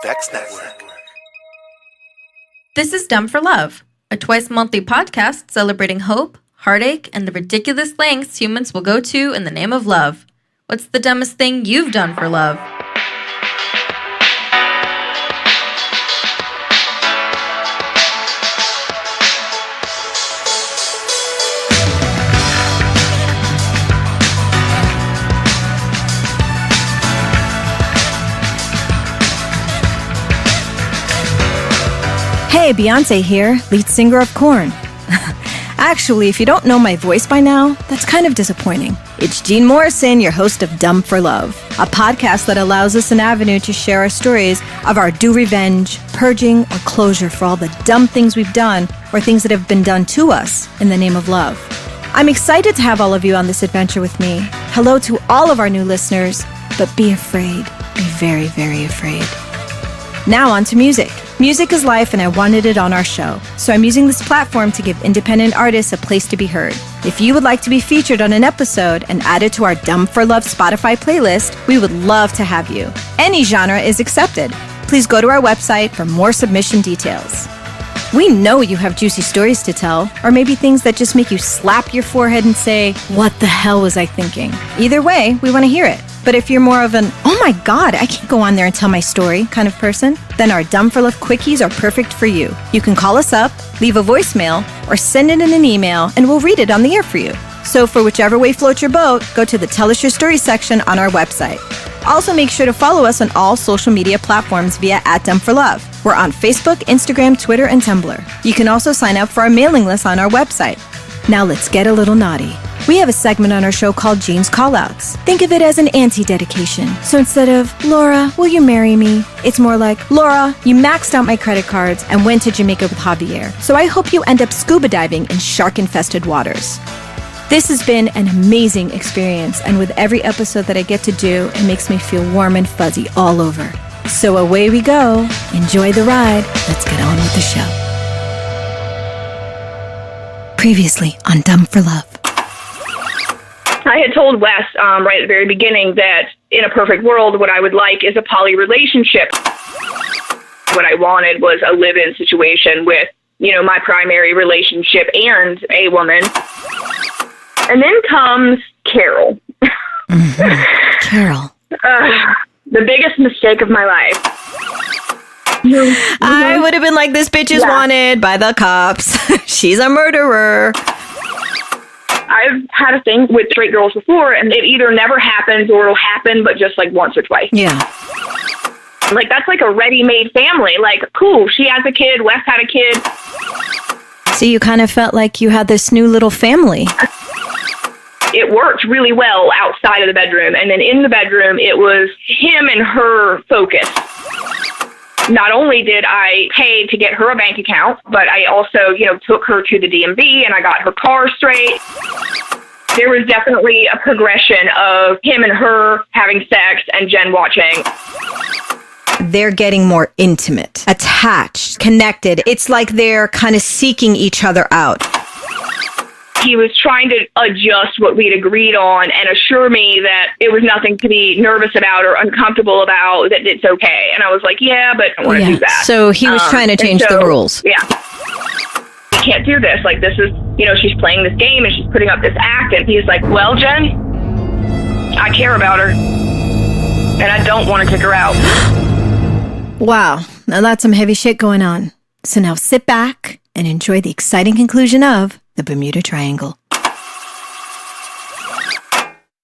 Vex Network. This is Dumb for Love, a twice-monthly podcast celebrating hope, heartache, and the ridiculous lengths humans will go to in the name of love. What's the dumbest thing you've done for love? Hey, Beyonce here, lead singer of Korn. Actually, if you don't know my voice by now, that's kind of disappointing. It's Jean Morrison, your host of Dumb for Love, a podcast that allows us an avenue to share our stories of our due revenge, purging, or closure for all the dumb things we've done or things that have been done to us in the name of love. I'm excited to have all of you on this adventure with me. Hello to all of our new listeners, but be afraid. Be very, very afraid. Now on to music. Music is life, and I wanted it on our show, so I'm using this platform to give independent artists a place to be heard. If you would like to be featured on an episode and added to our Dumb for Love Spotify playlist, we would love to have you. Any genre is accepted. Please go to our website for more submission details. We know you have juicy stories to tell, or maybe things that just make you slap your forehead and say, "What the hell was I thinking?" Either way, we want to hear it. But if you're more of an, "Oh my God, I can't go on there and tell my story" kind of person, then our Dumb for Love quickies are perfect for you. You can call us up, leave a voicemail, or send it in an email, and we'll read it on the air for you. So for whichever way floats your boat, go to the Tell Us Your Story section on our website. Also make sure to follow us on all social media platforms via @DumbForLove. We're on Facebook, Instagram, Twitter, and Tumblr. You can also sign up for our mailing list on our website. Now let's get a little naughty. We have a segment on our show called Jean's Callouts. Think of it as an anti-dedication. So instead of, "Laura, will you marry me?" it's more like, "Laura, you maxed out my credit cards and went to Jamaica with Javier. So I hope you end up scuba diving in shark-infested waters." This has been an amazing experience, and with every episode that I get to do, it makes me feel warm and fuzzy all over. So away we go. Enjoy the ride. Let's get on with the show. Previously on Dumb for Love. I had told Wes right at the very beginning that in a perfect world, what I would like is a poly relationship. What I wanted was a live-in situation with, my primary relationship and a woman. And then comes Carol. Mm-hmm. Carol. The biggest mistake of my life. I would have been like, "This bitch is wanted by the cops. She's a murderer." I've had a thing with straight girls before, and it either never happens or it'll happen, but just like once or twice. Yeah. Like, that's like a ready-made family. Like, cool, she has a kid, Wes had a kid. So you kind of felt like you had this new little family. It worked really well outside of the bedroom, and then in the bedroom, it was him and her focus. Not only did I pay to get her a bank account, but I also, took her to the DMV and I got her car straight. There was definitely a progression of him and her having sex and Jen watching. They're getting more intimate, attached, connected. It's like they're kind of seeking each other out. He was trying to adjust what we'd agreed on and assure me that it was nothing to be nervous about or uncomfortable about, that it's okay. And I was like, yeah, but I don't want to do that. So he was trying to change the rules. Yeah. You can't do this. Like, this is, she's playing this game and she's putting up this act. And he's like, "Well, Jen, I care about her and I don't want to kick her out." Wow. Now that's some heavy shit going on. So now sit back and enjoy the exciting conclusion of the Bermuda Triangle.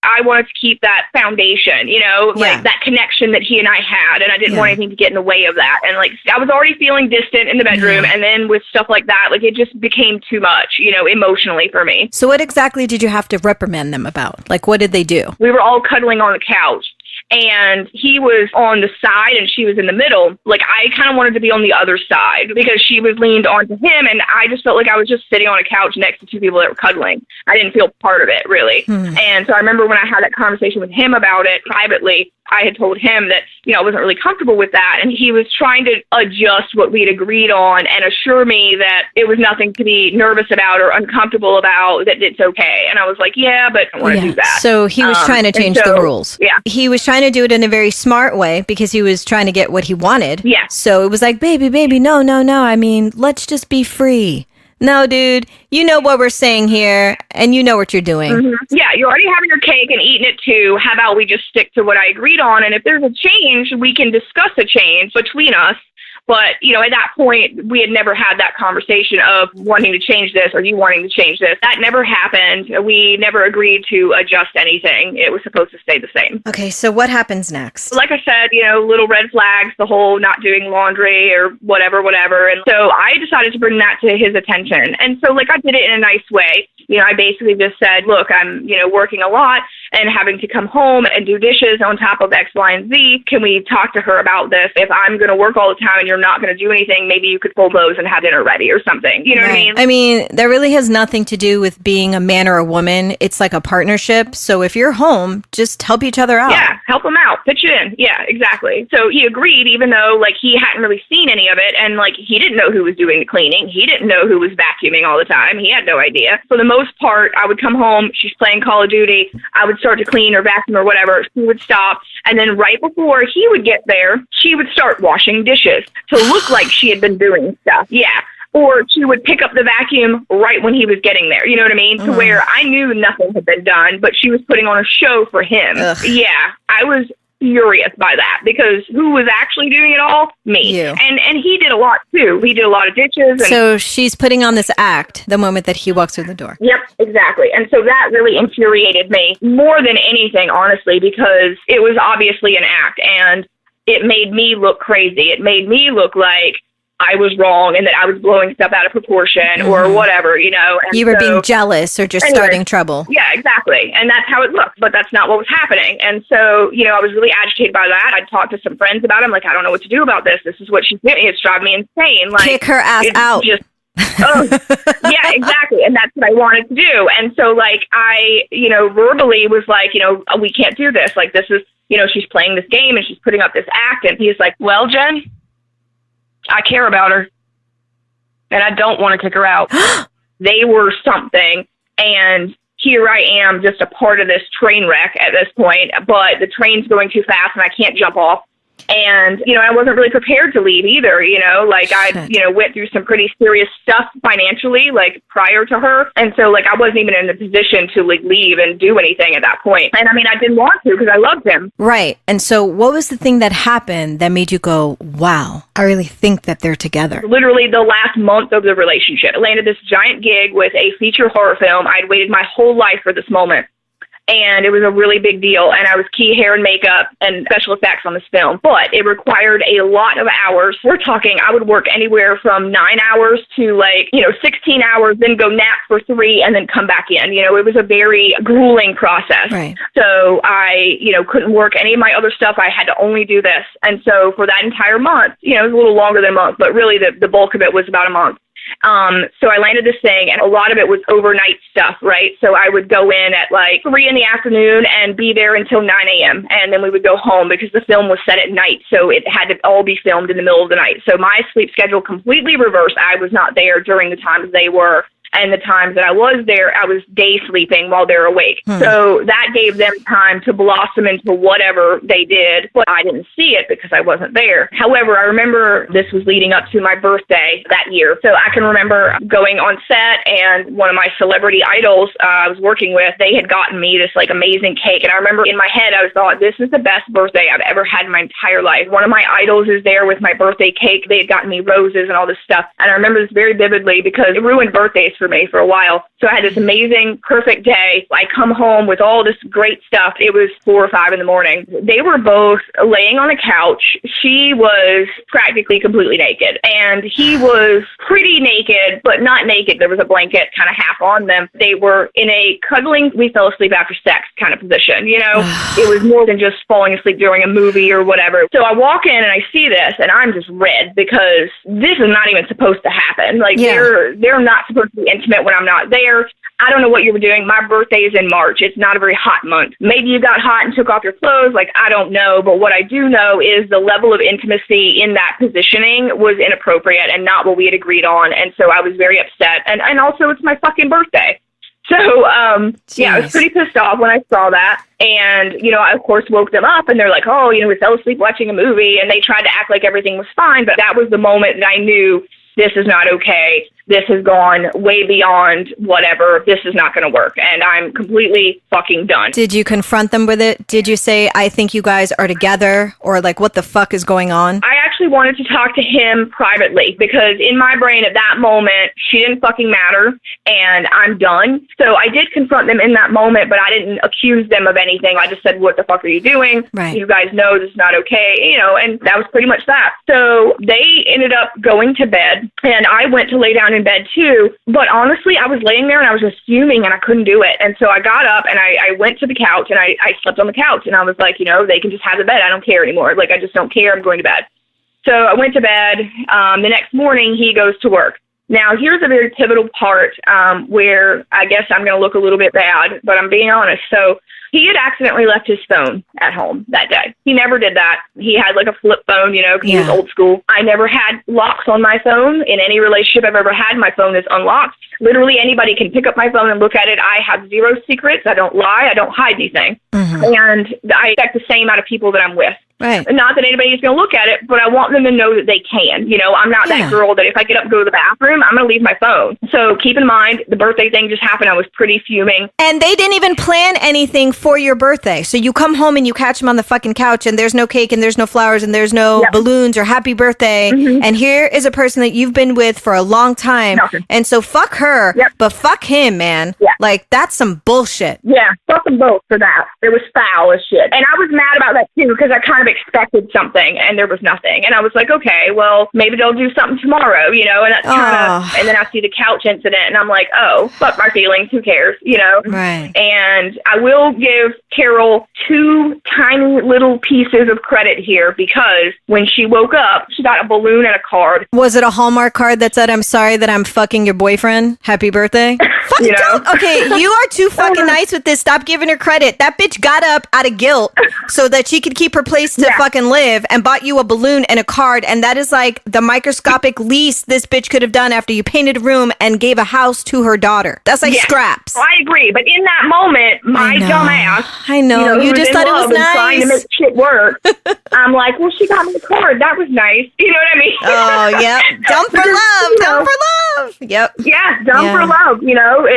I wanted to keep that foundation, like that connection that he and I had, and I didn't want anything to get in the way of that. And like, I was already feeling distant in the bedroom, and then with stuff like that, like, it just became too much, emotionally for me. So what exactly did you have to reprimand them about? Like, what did they do? We were all cuddling on the couch. And he was on the side and she was in the middle. Like, I kind of wanted to be on the other side because she was leaned onto him. And I just felt like I was just sitting on a couch next to two people that were cuddling. I didn't feel part of it, really. And so I remember when I had that conversation with him about it privately, I had told him that, I wasn't really comfortable with that. And he was trying to adjust what we'd agreed on and assure me that it was nothing to be nervous about or uncomfortable about, that it's okay. And I was like, yeah, but I don't want to do that. So he was trying to change the rules. Yeah. He was trying to do it in a very smart way because he was trying to get what he wanted. Yeah. So it was like, baby, no. I mean, let's just be free. No, dude, you know what we're saying here, and you know what you're doing. Mm-hmm. Yeah, you're already having your cake and eating it too. How about we just stick to what I agreed on? And if there's a change, we can discuss a change between us. But, at that point, we had never had that conversation of wanting to change this or you wanting to change this. That never happened. We never agreed to adjust anything. It was supposed to stay the same. Okay, so what happens next? Like I said, little red flags, the whole not doing laundry or whatever. And so I decided to bring that to his attention. And so, I did it in a nice way. I basically just said, look, I'm, working a lot and having to come home and do dishes on top of X, Y, and Z. Can we talk to her about this? If I'm going to work all the time and you're not going to do anything, maybe you could fold clothes and have dinner ready or something. You know what I mean? I mean, that really has nothing to do with being a man or a woman. It's like a partnership. So if you're home, just help each other out. Yeah, help them out. Pitch in. Yeah, exactly. So he agreed, even though, he hadn't really seen any of it. And, he didn't know who was doing the cleaning. He didn't know who was vacuuming all the time. He had no idea. For the most part, I would come home. She's playing Call of Duty. I would start to clean or vacuum or whatever. She would stop. And then right before he would get there, she would start washing dishes to look like she had been doing stuff. Yeah. Or she would pick up the vacuum right when he was getting there. You know what I mean? To where I knew nothing had been done, but she was putting on a show for him. Ugh. Yeah. I was furious by that because who was actually doing it all? Me. You. And he did a lot too. He did a lot of dishes. And so she's putting on this act the moment that he walks through the door. Yep, exactly. And so that really infuriated me more than anything, honestly, because it was obviously an act and it made me look crazy. It made me look like I was wrong and that I was blowing stuff out of proportion or whatever, And you were being jealous or just starting trouble. Yeah, exactly. And that's how it looked, but that's not what was happening. And so, I was really agitated by that. I'd talked to some friends about it. I'm like, I don't know what to do about this. This is what she's doing. It's driving me insane. Kick her ass out. Yeah, exactly. And that's what I wanted to do. And so, I, verbally was like, we can't do this. This is, she's playing this game and she's putting up this act. And he's like, well, Jen, I care about her, and I don't want to kick her out. They were something, and here I am, just a part of this train wreck at this point, but the train's going too fast, and I can't jump off. And, I wasn't really prepared to leave either, I went through some pretty serious stuff financially, prior to her. And so, I wasn't even in a position to, leave and do anything at that point. And, I didn't want to because I loved him. Right. And so what was the thing that happened that made you go, wow, I really think that they're together? Literally the last month of the relationship. I landed this giant gig with a feature horror film. I'd waited my whole life for this moment. And it was a really big deal. And I was key hair and makeup and special effects on this film. But it required a lot of hours. We're talking, I would work anywhere from 9 hours to 16 hours, then go nap for 3 and then come back in. It was a very grueling process. Right. So I, couldn't work any of my other stuff. I had to only do this. And so for that entire month, it was a little longer than a month, but really the bulk of it was about a month. So I landed this thing, and a lot of it was overnight stuff, right? So I would go in at 3 in the afternoon and be there until 9 a.m. And then we would go home because the film was set at night. So it had to all be filmed in the middle of the night. So my sleep schedule completely reversed. I was not there during the times they were. And the times that I was there, I was day sleeping while they're awake. So that gave them time to blossom into whatever they did. But I didn't see it because I wasn't there. However, I remember this was leading up to my birthday that year. So I can remember going on set, and one of my celebrity idols I was working with, they had gotten me this amazing cake. And I remember in my head, I thought, this is the best birthday I've ever had in my entire life. One of my idols is there with my birthday cake. They had gotten me roses and all this stuff. And I remember this very vividly because it ruined birthdays for me for a while. So I had this amazing, perfect day. I come home with all this great stuff. It was 4 or 5 in the morning. They were both laying on a couch. She was practically completely naked, and he was pretty naked, but not naked. There was a blanket kind of half on them. They were in a cuddling, we fell asleep after sex kind of position. It was more than just falling asleep during a movie or whatever. So I walk in and I see this, and I'm just red because this is not even supposed to happen. They're not supposed to be intimate when I'm not there. I don't know what you were doing. My birthday is in March. It's not a very hot month. Maybe you got hot and took off your clothes. Like, I don't know. But what I do know is the level of intimacy in that positioning was inappropriate and not what we had agreed on. And so I was very upset. And also, it's my fucking birthday. So, yeah, I was pretty pissed off when I saw that. And, you know, I, of course, woke them up and they're like, oh, you know, we fell asleep watching a movie. And they tried to act like everything was fine. But that was the moment that I knew this is not okay. This has gone way beyond whatever. This is not going to work. And I'm completely fucking done. Did you confront them with it? Did you say, I think you guys are together? Or like, what the fuck is going on? I actually wanted to talk to him privately because in my brain at that moment, she didn't fucking matter and I'm done. So I did confront them in that moment, but I didn't accuse them of anything. I just said, what the fuck are you doing? Right. You guys know this is not okay, you know, and that was pretty much that. So they ended up going to bed and I went to lay down in bed too. But honestly, I was laying there and I was just fuming and I couldn't do it. And so I got up and I went to the couch and I slept on the couch and I was like, you know, they can just have the bed. I don't care anymore. Like, I just don't care. I'm going to bed. So I went to bed. The next morning, he goes to work. Now, here's a very pivotal part where I guess I'm going to look a little bit bad, but I'm being honest. So he had accidentally left his phone at home that day. He never did that. He had like a flip phone, you know, because he was old school. I never had locks on my phone. In any relationship I've ever had, my phone is unlocked. Literally anybody can pick up my phone and look at it. I have zero secrets. I don't lie. I don't hide anything. Mm-hmm. And I expect the same out of people that I'm with. Right. Not that anybody's going to look at it, but I want them to know that they can. You know, I'm not that girl that if I get up and go to the bathroom, I'm going to leave my phone. So keep in mind, the birthday thing just happened. I was pretty fuming. And they didn't even plan anything for your birthday. So you come home and you catch them on the fucking couch and there's no cake and there's no flowers and there's no balloons or happy birthday. Mm-hmm. And here is a person that you've been with for a long time. Nothing. And so fuck her, but fuck him, man. Yeah. Like, that's some bullshit. Yeah, fuck them both for that. It was foul as shit. And I was mad about that too because I kind of expected something and there was nothing. And I was like, okay, well, maybe they'll do something tomorrow, you know, and that's kind of, and then I see the couch incident and I'm like, oh, fuck my feelings, who cares, you know? Right. And I will give Carol 2 tiny little pieces of credit here because when she woke up, she got a balloon and a card. Was it a Hallmark card that said, I'm sorry that I'm fucking your boyfriend? Happy birthday? You know? Okay, you are too fucking nice with this. Stop giving her credit. That bitch got up out of guilt so that she could keep her place to fucking live and bought you a balloon and a card. And that is like the microscopic least this bitch could have done after you painted a room and gave a house to her daughter. That's like scraps. I agree. But in that moment, my dumb ass, I know. You just thought it was nice. Trying to make shit work. I'm like, well, she got me a card. That was nice. You know what I mean? Oh, yeah. Dumb for love. Dumb for love. Yep. Yeah, dumb for love. You know,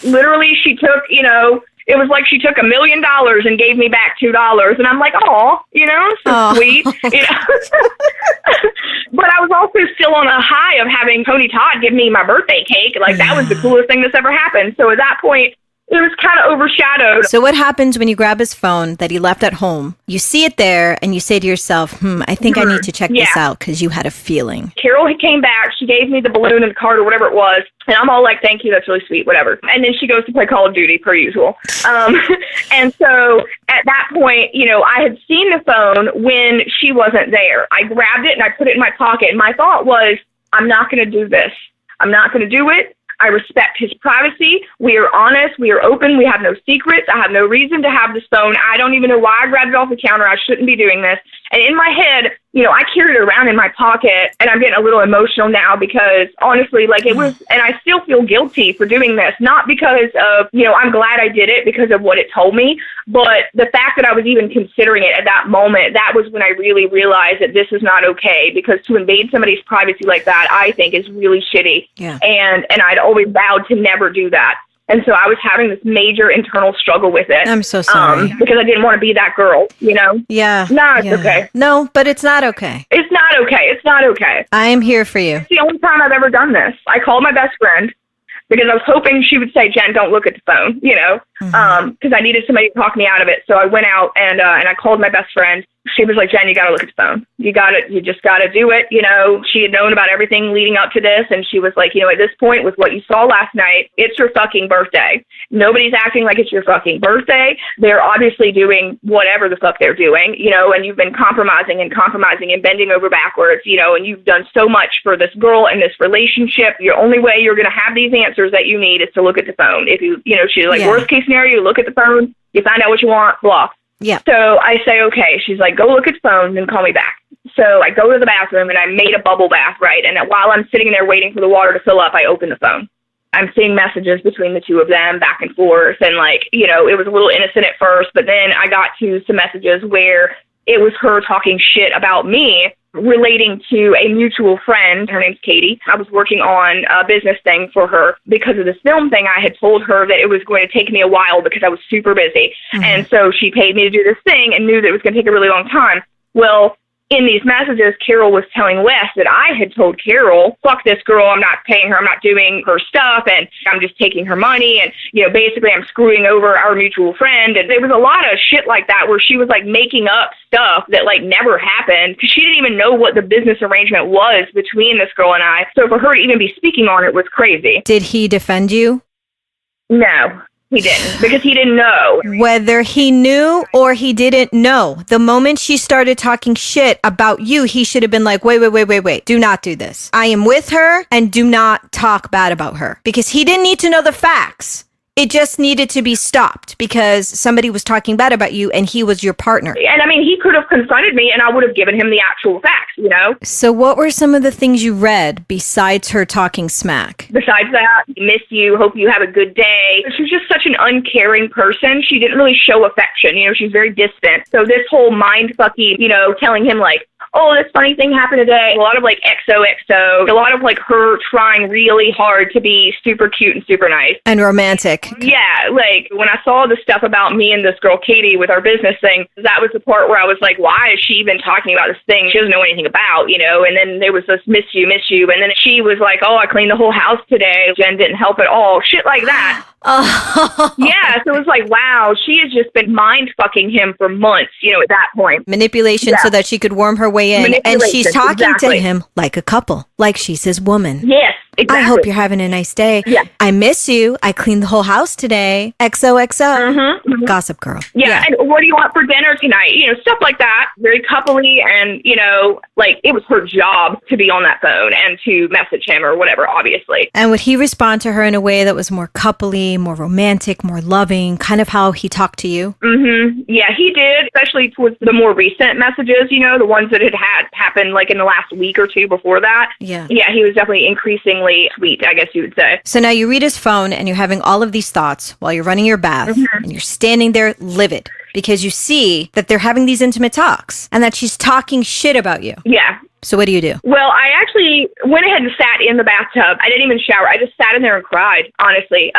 literally she took, you know, it was like she took $1 million and gave me back $2. And I'm like, oh, you know, so sweet. You know? But I was also still on a high of having Tony Todd give me my birthday cake. Like, that was the coolest thing that's ever happened. So at that point, it was kind of overshadowed. So what happens when you grab his phone that he left at home? You see it there and you say to yourself, I think I need to check this out because you had a feeling. Carol came back. She gave me the balloon and the card or whatever it was. And I'm all like, thank you. That's really sweet. Whatever. And then she goes to play Call of Duty per usual. And so at that point, you know, I had seen the phone when she wasn't there. I grabbed it and I put it in my pocket. And my thought was, I'm not going to do this. I'm not going to do it. I respect his privacy. We are honest. We are open. We have no secrets. I have no reason to have this phone. I don't even know why I grabbed it off the counter. I shouldn't be doing this. And in my head, you know, I carried it around in my pocket, and I'm getting a little emotional now because honestly, like it was, and I still feel guilty for doing this, not because of, you know, I'm glad I did it because of what it told me, but the fact that I was even considering it at that moment, that was when I really realized that this is not okay, because to invade somebody's privacy like that, I think is really shitty. Yeah. And I'd always vowed to never do that. And so I was having this major internal struggle with it. I'm so sorry. Because I didn't want to be that girl, you know? Yeah. No, it's okay. No, but it's not okay. It's not okay. It's not okay. I am here for you. It's the only time I've ever done this. I called my best friend because I was hoping she would say, Jen, don't look at the phone, you know? Because I needed somebody to talk me out of it. So I went out and I called my best friend. she was like, Jen, you got to look at the phone. You just got to do it. You know, she had known about everything leading up to this. And she was like, you know, at this point with what you saw last night, it's your fucking birthday. Nobody's acting like it's your fucking birthday. They're obviously doing whatever the fuck they're doing, you know, and you've been compromising and bending over backwards, you know, and you've done so much for this girl and this relationship. Your only way you're going to have these answers that you need is to look at the phone. If she's like, worst case scenario, you look at the phone, you find out what you want, blah. Yeah. So I say, okay. She's like, go look at the phone and call me back. So I go to the bathroom and I made a bubble bath, right? And while I'm sitting there waiting for the water to fill up, I open the phone. I'm seeing messages between the two of them back and forth. And like, you know, it was a little innocent at first, but then I got to some messages where it was her talking shit about me relating to a mutual friend. Her name's Katie. I was working on a business thing for her because of this film thing. I had told her that it was going to take me a while because I was super busy. Mm-hmm. And so she paid me to do this thing and knew that it was going to take a really long time. Well, in these messages, Carol was telling Wes that I had told Carol, fuck this girl, I'm not paying her, I'm not doing her stuff, and I'm just taking her money, and, you know, basically I'm screwing over our mutual friend. And there was a lot of shit like that where she was, like, making up stuff that, like, never happened, because she didn't even know what the business arrangement was between this girl and I. So for her to even be speaking on it was crazy. Did he defend you? No. He didn't, because he didn't know. Whether he knew or he didn't know, the moment she started talking shit about you, he should have been like, wait. Do not do this. I am with her and do not talk bad about her. Because he didn't need to know the facts. It just needed to be stopped because somebody was talking bad about you and he was your partner. And I mean, he could have confronted me and I would have given him the actual facts, you know? So what were some of the things you read besides her talking smack? Besides that, miss you, hope you have a good day. She was just such an uncaring person. She didn't really show affection, you know, she's very distant. So this whole mind-fucky, you know, telling him like, oh, this funny thing happened today. A lot of like XOXO, a lot of like her trying really hard to be super cute and super nice. And romantic. Yeah, like when I saw the stuff about me and this girl Katie with our business thing, that was the part where I was like, why is she even talking about this thing she doesn't know anything about, you know? And then there was this miss you. And then she was like, oh, I cleaned the whole house today. Jen didn't help at all. Shit like that. Oh. Yeah, so it was like, wow, she has just been mind-fucking him for months, you know, at that point. Manipulation so that she could worm her way in. And she's talking to him like a couple, like she's his woman. Yes, exactly. I hope you're having a nice day. Yeah. I miss you. I cleaned the whole house today. XOXO. Mm-hmm. Gossip girl. Yeah, and what do you want for dinner tonight? You know, stuff like that. Very coupley, and, you know, like, it was her job to be on that phone and to message him or whatever, obviously. And would he respond to her in a way that was more coupley, more romantic, more loving, kind of how he talked to you? Mm-hmm. Yeah, he did, especially towards the more recent messages, you know, the ones that had happened like in the last week or two before that. Yeah. Yeah, he was definitely increasingly sweet, I guess you would say. So now you read his phone and you're having all of these thoughts while you're running your bath, and you're standing there livid because you see that they're having these intimate talks and that she's talking shit about you. Yeah. So what do you do? Well, I actually went ahead and sat in the bathtub. I didn't even shower. I just sat in there and cried, honestly,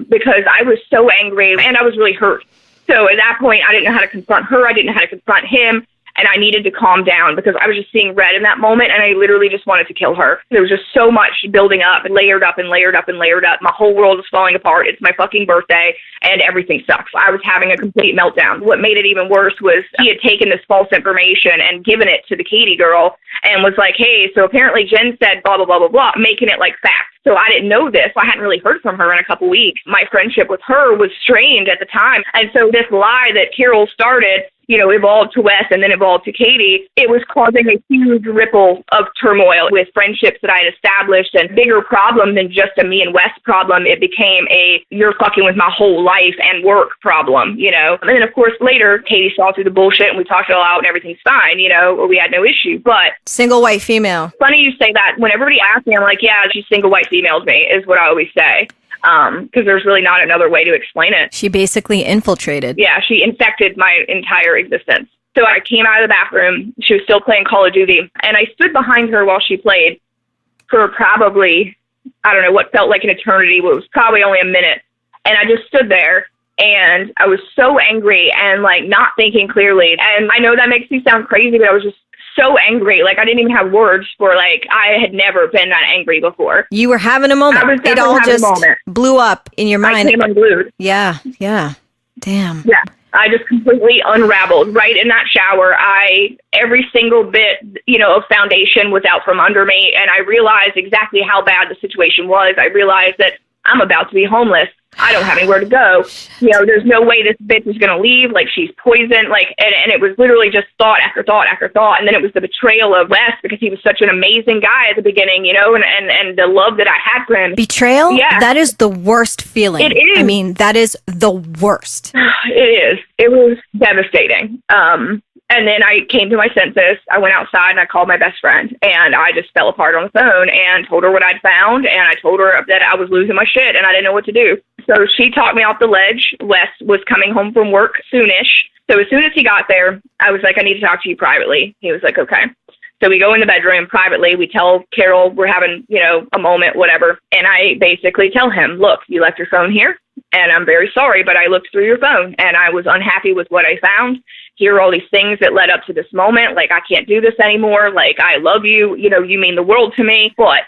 because I was so angry and I was really hurt. So at that point, I didn't know how to confront her. I didn't know how to confront him. And I needed to calm down because I was just seeing red in that moment, and I literally just wanted to kill her. There was just so much building up and layered up and layered up and layered up. My whole world was falling apart. It's my fucking birthday, and everything sucks. I was having a complete meltdown. What made it even worse was he had taken this false information and given it to the Katie girl and was like, hey, so apparently Jen said blah, blah, blah, blah, blah, making it like fact. So I didn't know this. I hadn't really heard from her in a couple weeks. My friendship with her was strained at the time. And so this lie that Carol started, you know, evolved to Wes and then evolved to Katie, it was causing a huge ripple of turmoil with friendships that I had established, and bigger problem than just a me and Wes problem. It became a you're fucking with my whole life and work problem, you know. And then, of course, later, Katie saw through the bullshit and we talked it all out and everything's fine, you know, or we had no issue. But single white female. Funny you say that. When everybody asks me, I'm like, yeah, she's single white females me, is what I always say. Because there's really not another way to explain it. She basically infiltrated. Yeah, she infected my entire existence. So I came out of the bathroom. She was still playing Call of Duty. And I stood behind her while she played for probably, I don't know, what felt like an eternity. But it was probably only a minute. And I just stood there. And I was so angry and, like, not thinking clearly. And I know that makes me sound crazy, but I was just so angry. Like, I didn't even have words for, like, I had never been that angry before. You were having a moment. I was definitely having a moment. Blew up in your mind. I came unglued. Yeah. Damn. Yeah. I just completely unraveled right in that shower. Every single bit, of foundation was out from under me. And I realized exactly how bad the situation was. I realized that I'm about to be homeless. I don't have anywhere to go. There's no way this bitch is going to leave. Like, she's poisoned. Like, and it was literally just thought after thought after thought. And then it was the betrayal of Wes, because he was such an amazing guy at the beginning, and the love that I had for him. Betrayal? Yeah. That is the worst feeling. It is. I mean, that is the worst. It is. It was devastating. And then I came to my senses. I went outside and I called my best friend, and I just fell apart on the phone and told her what I'd found. And I told her that I was losing my shit and I didn't know what to do. So she talked me off the ledge. Wes was coming home from work soonish. So as soon as he got there, I was like, I need to talk to you privately. He was like, okay. So we go in the bedroom privately. We tell Carol we're having, a moment, whatever. And I basically tell him, look, you left your phone here, and I'm very sorry, but I looked through your phone and I was unhappy with what I found. Here are all these things that led up to this moment. Like, I can't do this anymore. Like, I love you. You mean the world to me, but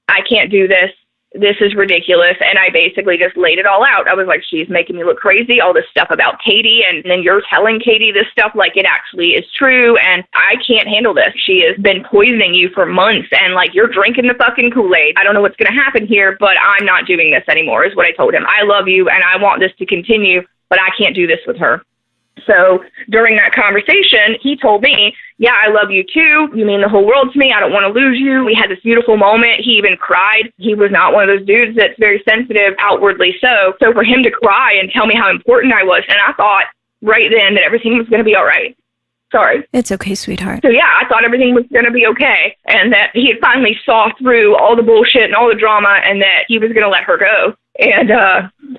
I can't do this. This is ridiculous. And I basically just laid it all out. I was like, she's making me look crazy, all this stuff about Katie. And then you're telling Katie this stuff like it actually is true. And I can't handle this. She has been poisoning you for months. And like, you're drinking the fucking Kool-Aid. I don't know what's going to happen here, but I'm not doing this anymore, is what I told him. I love you and I want this to continue, but I can't do this with her. So during that conversation, he told me, yeah, I love you too. You mean the whole world to me. I don't want to lose you. We had this beautiful moment. He even cried. He was not one of those dudes that's very sensitive outwardly. So for him to cry and tell me how important I was, and I thought right then that everything was going to be all right. Sorry. It's okay, sweetheart. So yeah, I thought everything was going to be okay, and that he had finally saw through all the bullshit and all the drama, and that he was going to let her go. And,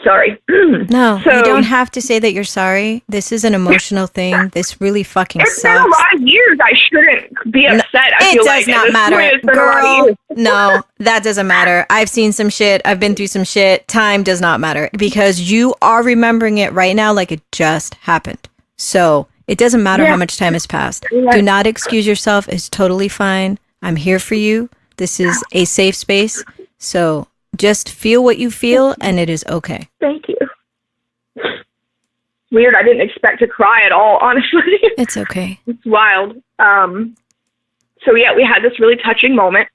sorry. No, you don't have to say that you're sorry. This is an emotional thing. This really fucking sucks. It's been a lot of years. I shouldn't be upset. It does not matter. Girl, no, that doesn't matter. I've seen some shit. I've been through some shit. Time does not matter, because you are remembering it right now like it just happened. So it doesn't matter how much time has passed. Do not excuse yourself. It's totally fine. I'm here for you. This is a safe space. So just feel what you feel, and it is okay. Thank you. Weird. I didn't expect to cry at all, honestly. It's okay. It's wild. So yeah, we had this really touching moment,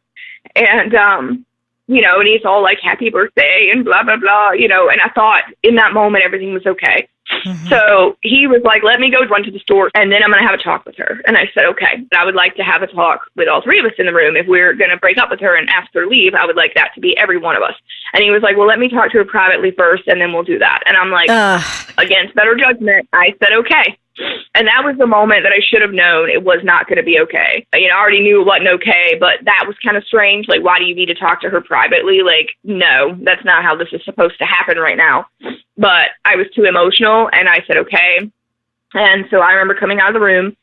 and and he's all like, happy birthday and blah, blah, blah, and I thought in that moment, everything was okay. Mm-hmm. So he was like, let me go run to the store, and then I'm going to have a talk with her. And I said, okay. I would like to have a talk with all three of us in the room. If we're going to break up with her and ask her to leave, I would like that to be every one of us. And he was like, well, let me talk to her privately first, and then we'll do that. And I'm like, against better judgment, I said, okay. And that was the moment that I should have known it was not going to be okay. I already knew it wasn't okay, but that was kind of strange. Like, why do you need to talk to her privately? Like, no, that's not how this is supposed to happen right now. But I was too emotional, and I said, okay. And so I remember coming out of the room,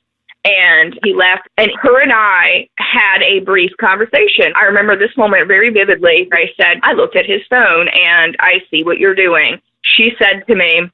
and he left, and her and I had a brief conversation. I remember this moment very vividly. I said, I looked at his phone, and I see what you're doing. She said to me,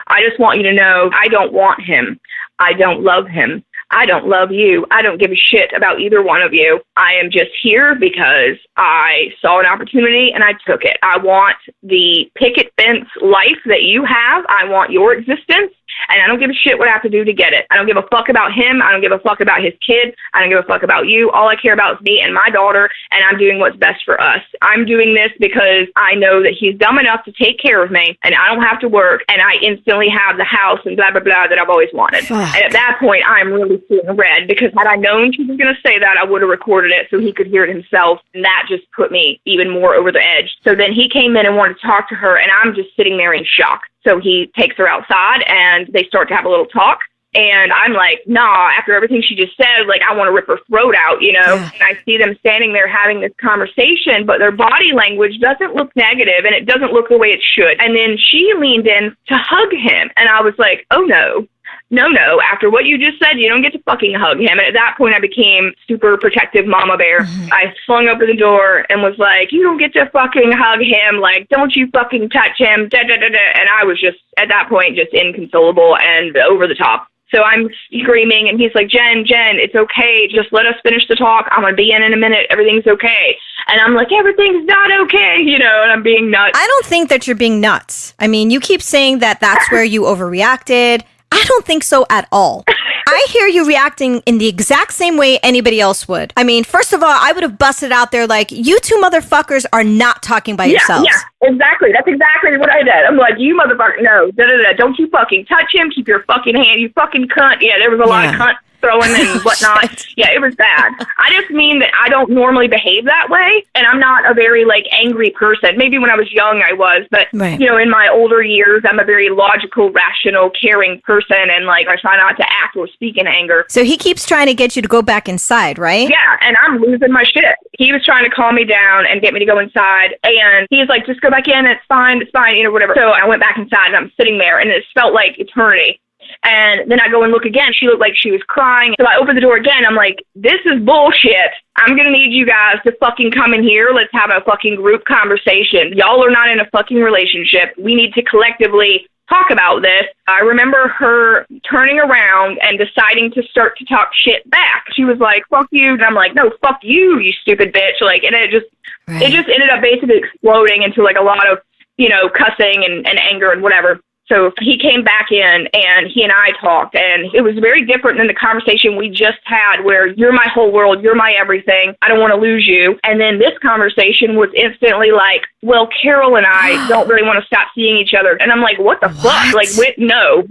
I just want you to know I don't want him. I don't love him. I don't love you. I don't give a shit about either one of you. I am just here because I saw an opportunity and I took it. I want the picket fence life that you have. I want your existence. And I don't give a shit what I have to do to get it. I don't give a fuck about him. I don't give a fuck about his kid. I don't give a fuck about you. All I care about is me and my daughter, and I'm doing what's best for us. I'm doing this because I know that he's dumb enough to take care of me, and I don't have to work, and I instantly have the house and blah, blah, blah that I've always wanted. Fuck. And at that point, I'm really seeing red, because had I known she was going to say that, I would have recorded it so he could hear it himself, and that just put me even more over the edge. So then he came in and wanted to talk to her, and I'm just sitting there in shock. So he takes her outside, and they start to have a little talk. And I'm like, nah, after everything she just said, like, I want to rip her throat out, Yeah. And I see them standing there having this conversation, but their body language doesn't look negative, and it doesn't look the way it should. And then she leaned in to hug him, and I was like, oh, no. No, after what you just said, you don't get to fucking hug him. And at that point, I became super protective mama bear. Mm-hmm. I flung open the door and was like, you don't get to fucking hug him. Like, don't you fucking touch him. Da, da, da, da. And I was just, at that point, just inconsolable and over the top. So I'm screaming, and he's like, Jen, it's okay. Just let us finish the talk. I'm going to be in a minute. Everything's okay. And I'm like, everything's not okay, and I'm being nuts. I don't think that you're being nuts. I mean, you keep saying that that's where you overreacted. I don't think so at all. I hear you reacting in the exact same way anybody else would. I mean, first of all, I would have busted out there like, you two motherfuckers are not talking by yourselves. Yeah, exactly. That's exactly what I did. I'm like, you motherfucker, no, don't you fucking touch him. Keep your fucking hand, you fucking cunt. Yeah, there was a lot of cunt throwing and whatnot. Yeah, it was bad. I just mean that I don't normally behave that way, and I'm not a very, like, angry person. Maybe when I was young I was, but, you know, in my older years, I'm a very logical, rational, caring person, and, like, I try not to act or speak in anger. So he keeps trying to get you to go back inside, right? Yeah, and I'm losing my shit. He was trying to calm me down and get me to go inside, and he's like, just go back in, it's fine, you know, whatever. So I went back inside, and I'm sitting there, and it felt like eternity. And then I go and look again. She looked like she was crying. So I open the door again. I'm like, this is bullshit. I'm going to need you guys to fucking come in here. Let's have a fucking group conversation. Y'all are not in a fucking relationship. We need to collectively talk about this. I remember her turning around and deciding to start to talk shit back. She was like, fuck you. And I'm like, no, fuck you, you stupid bitch. Like, and it just ended up basically exploding into like a lot of, you know, cussing and anger and whatever. So he came back in and he and I talked, and it was very different than the conversation we just had where you're my whole world, you're my everything, I don't want to lose you. And then this conversation was instantly like, well, Carol and I don't really want to stop seeing each other. And I'm like, what the fuck? Like, no.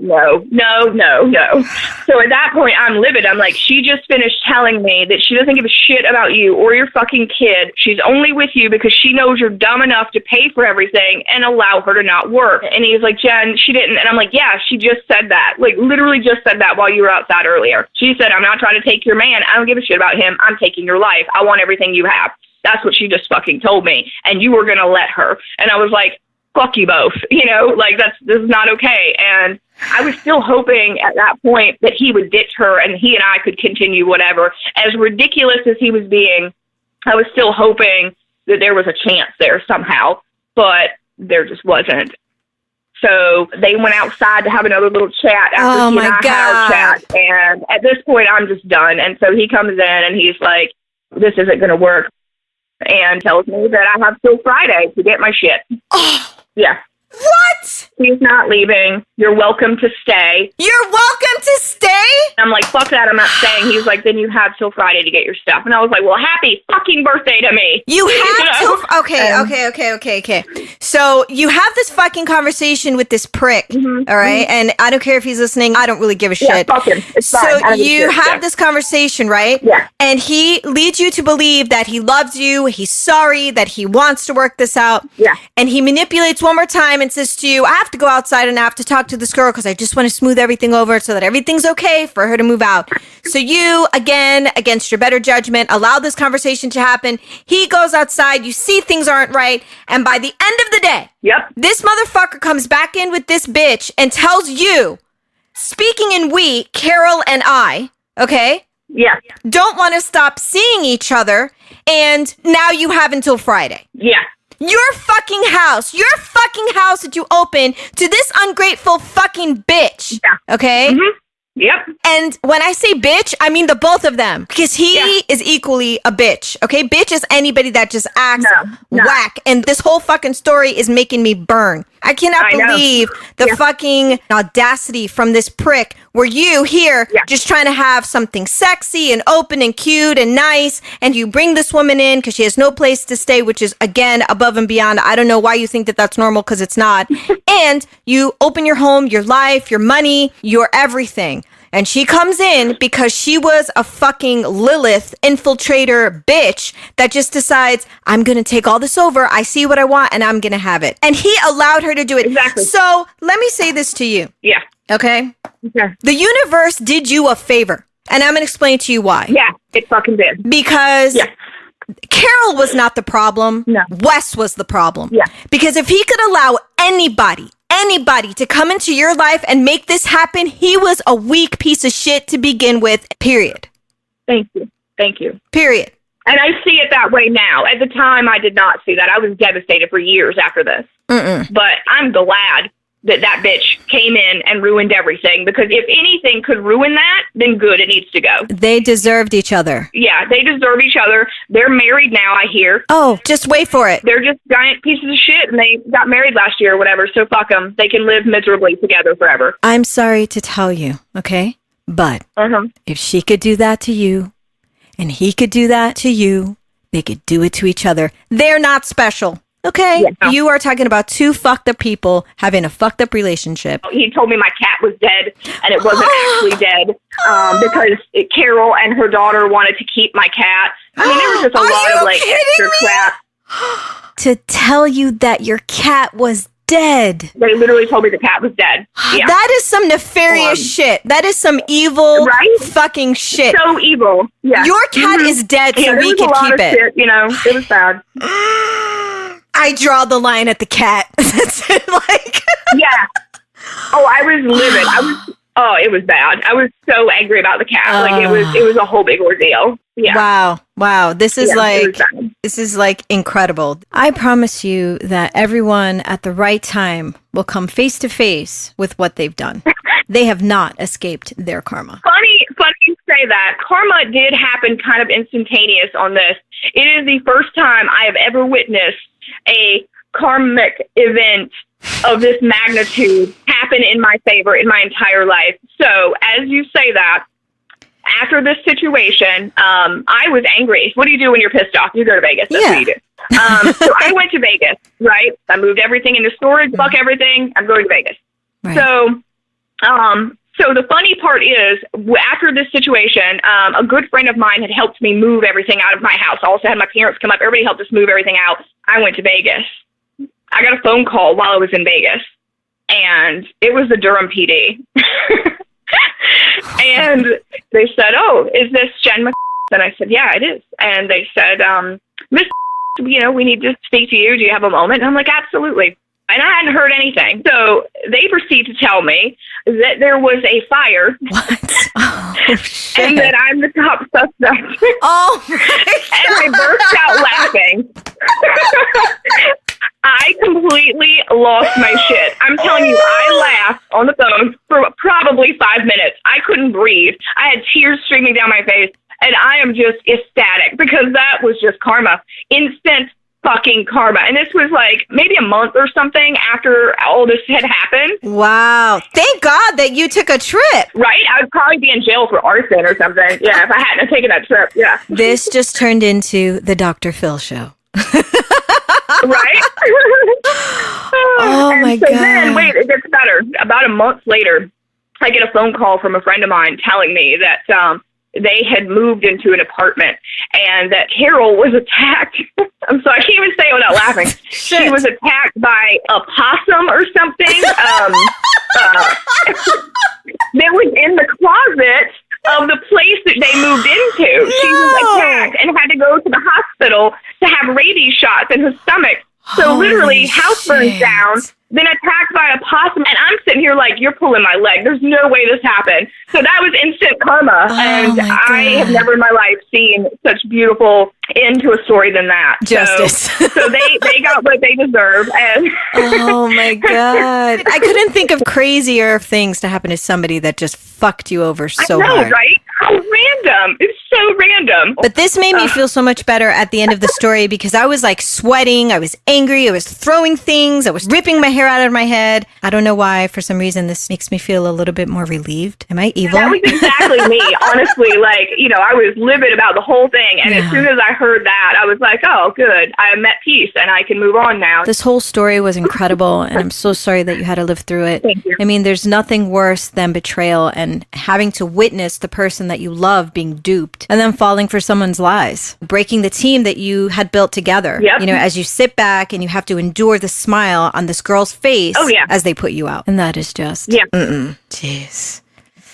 So at that point, I'm livid. I'm like, she just finished telling me that she doesn't give a shit about you or your fucking kid. She's only with you because she knows you're dumb enough to pay for everything and allow her to not work. And he's like, Jen, she didn't. And I'm like, yeah, she just said that. Like, literally just said that while you were outside earlier. She said, I'm not trying to take your man. I don't give a shit about him. I'm taking your life. I want everything you have. That's what she just fucking told me. And you were going to let her. And I was like, fuck you both. You know, like, this is not okay. And I was still hoping at that point that he would ditch her and he and I could continue whatever. As ridiculous as he was being, I was still hoping that there was a chance there somehow. But there just wasn't. So they went outside to have another little chat after he and I had our chat. And at this point, I'm just done. And so he comes in and he's like, this isn't going to work. And tells me that I have till Friday to get my shit. Oh. Yeah. What? He's not leaving. You're welcome to stay. You're welcome to stay? I'm like, fuck that, I'm not staying. He's like, then you have till Friday to get your stuff. And I was like, well, happy fucking birthday to me. You have till... Okay. So you have this fucking conversation with this prick, all right? And I don't care if he's listening. I don't really give a shit. Yeah, fuck him. It's fine. So you have this conversation, right? Yeah. And he leads you to believe that he loves you, he's sorry, that he wants to work this out. Yeah. And he manipulates one more time and says to you, I have to go outside and I have to talk to this girl because I just want to smooth everything over so that everything's okay for her to move out. So you, again, against your better judgment, allow this conversation to happen. He goes outside, you see things aren't right, and by the end of the day, this motherfucker comes back in with this bitch and tells you, speaking in we, Carol and I, okay? Yeah. Don't want to stop seeing each other, and now you have until Friday. Yeah. Your fucking house that you open to this ungrateful fucking bitch. Yeah. Okay? Mm-hmm. Yep. And when I say bitch, I mean the both of them. Because he is equally a bitch. Okay? Bitch is anybody that just acts whack. And this whole fucking story is making me burn. I cannot believe the fucking audacity from this prick where you here just trying to have something sexy and open and cute and nice, and you bring this woman in because she has no place to stay, which is, again, above and beyond. I don't know why you think that that's normal, because it's not. And you open your home, your life, your money, your everything. And she comes in because she was a fucking Lilith infiltrator bitch that just decides, I'm going to take all this over. I see what I want and I'm going to have it. And he allowed her to do it. Exactly. So let me say this to you. Yeah. Okay? The universe did you a favor. And I'm going to explain to you why. Yeah, it fucking did. Because Carol was not the problem. No. Wes was the problem. Yeah. Because if he could allow anybody to come into your life and make this happen, he was a weak piece of shit to begin with, period. Thank you. Period. And I see it that way now. At the time, I did not see that. I was devastated for years after this. But I'm glad that bitch came in and ruined everything, because if anything could ruin that, then good, it needs to go. They deserved each other. Yeah, they deserve each other. They're married now, I hear. Oh, just wait for it. They're just giant pieces of shit, and they got married last year or whatever, so fuck them. They can live miserably together forever. I'm sorry to tell you, okay? But if she could do that to you, and he could do that to you, they could do it to each other. They're not special. Okay, yeah. You are talking about two fucked up people having a fucked up relationship. He told me my cat was dead, and it wasn't actually dead because Carol and her daughter wanted to keep my cat. I mean, there was just a lot of like extra crap. To tell you that your cat was dead. They literally told me the cat was dead. Yeah. That is some nefarious shit. That is some evil fucking shit. So evil. Yeah. Your cat is dead, so we can keep it. Shit, you know, it was bad. I draw the line at the cat. That's it, like. Yeah. Oh, I was livid. It was bad. I was so angry about the cat. Like it was a whole big ordeal. Yeah. Wow. This is like incredible. I promise you that everyone at the right time will come face to face with what they've done. They have not escaped their karma. Funny you say that. Karma did happen kind of instantaneous on this. It is the first time I have ever witnessed a karmic event of this magnitude happen in my favor in my entire life. So, as you say that, after this situation, I was angry. What do you do when you're pissed off? You go to Vegas. That's what you do. So I went to Vegas, right? I moved everything into storage, fuck everything. I'm going to Vegas. Right. So the funny part is, after this situation, a good friend of mine had helped me move everything out of my house. I also had my parents come up. Everybody helped us move everything out. I went to Vegas. I got a phone call while I was in Vegas, and it was the Durham PD. And they said, "Oh, is this Jen Mc?" And I said, "Yeah, it is." And they said, "Miss, we need to speak to you. Do you have a moment?" And I'm like, "Absolutely." And I hadn't heard anything. So they proceed to tell me that there was a fire. What? Oh, shit. And that I'm the top suspect. Oh, my God. And I burst out laughing. I completely lost my shit. I'm telling you, I laughed on the phone for probably 5 minutes. I couldn't breathe. I had tears streaming down my face. And I am just ecstatic because that was just karma. Instant fucking karma. And this was like maybe a month or something after all this had happened. Wow. Thank God that you took a trip. Right? I would probably be in jail for arson or something. Yeah, if I hadn't taken that trip. Yeah. This just turned into the Dr. Phil show. Right? Oh, my God. Then, wait, it gets better. About a month later, I get a phone call from a friend of mine telling me that they had moved into an apartment and that Carol was attacked. I'm sorry, I can't even say it without laughing. She was attacked by a possum or something. That was in the closet of the place that they moved into. No. She was attacked and had to go to the hospital to have rabies shots in her stomach. So literally, house burns down, then attacked by a possum, and I'm sitting here like, you're pulling my leg. There's no way this happened. So that was instant karma, and I have never in my life seen such beautiful end to a story than that. Justice. So they got what they deserve. And oh my God. I couldn't think of crazier things to happen to somebody that just fucked you over so hard. Right? How random. It's so random. But this made me feel so much better at the end of the story because I was like sweating. I was angry. I was throwing things. I was ripping my hair out of my head. I don't know why. For some reason, this makes me feel a little bit more relieved. Am I evil? That was exactly me. Honestly, I was livid about the whole thing. And as soon as I heard that, I was like, oh, good. I am at peace and I can move on now. This whole story was incredible. And I'm so sorry that you had to live through it. Thank you. I mean, there's nothing worse than betrayal and having to witness the person that you love being duped and then falling for someone's lies, breaking the team that you had built together. Yep. As you sit back and you have to endure the smile on this girl's face as they put you out. And that is just, jeez.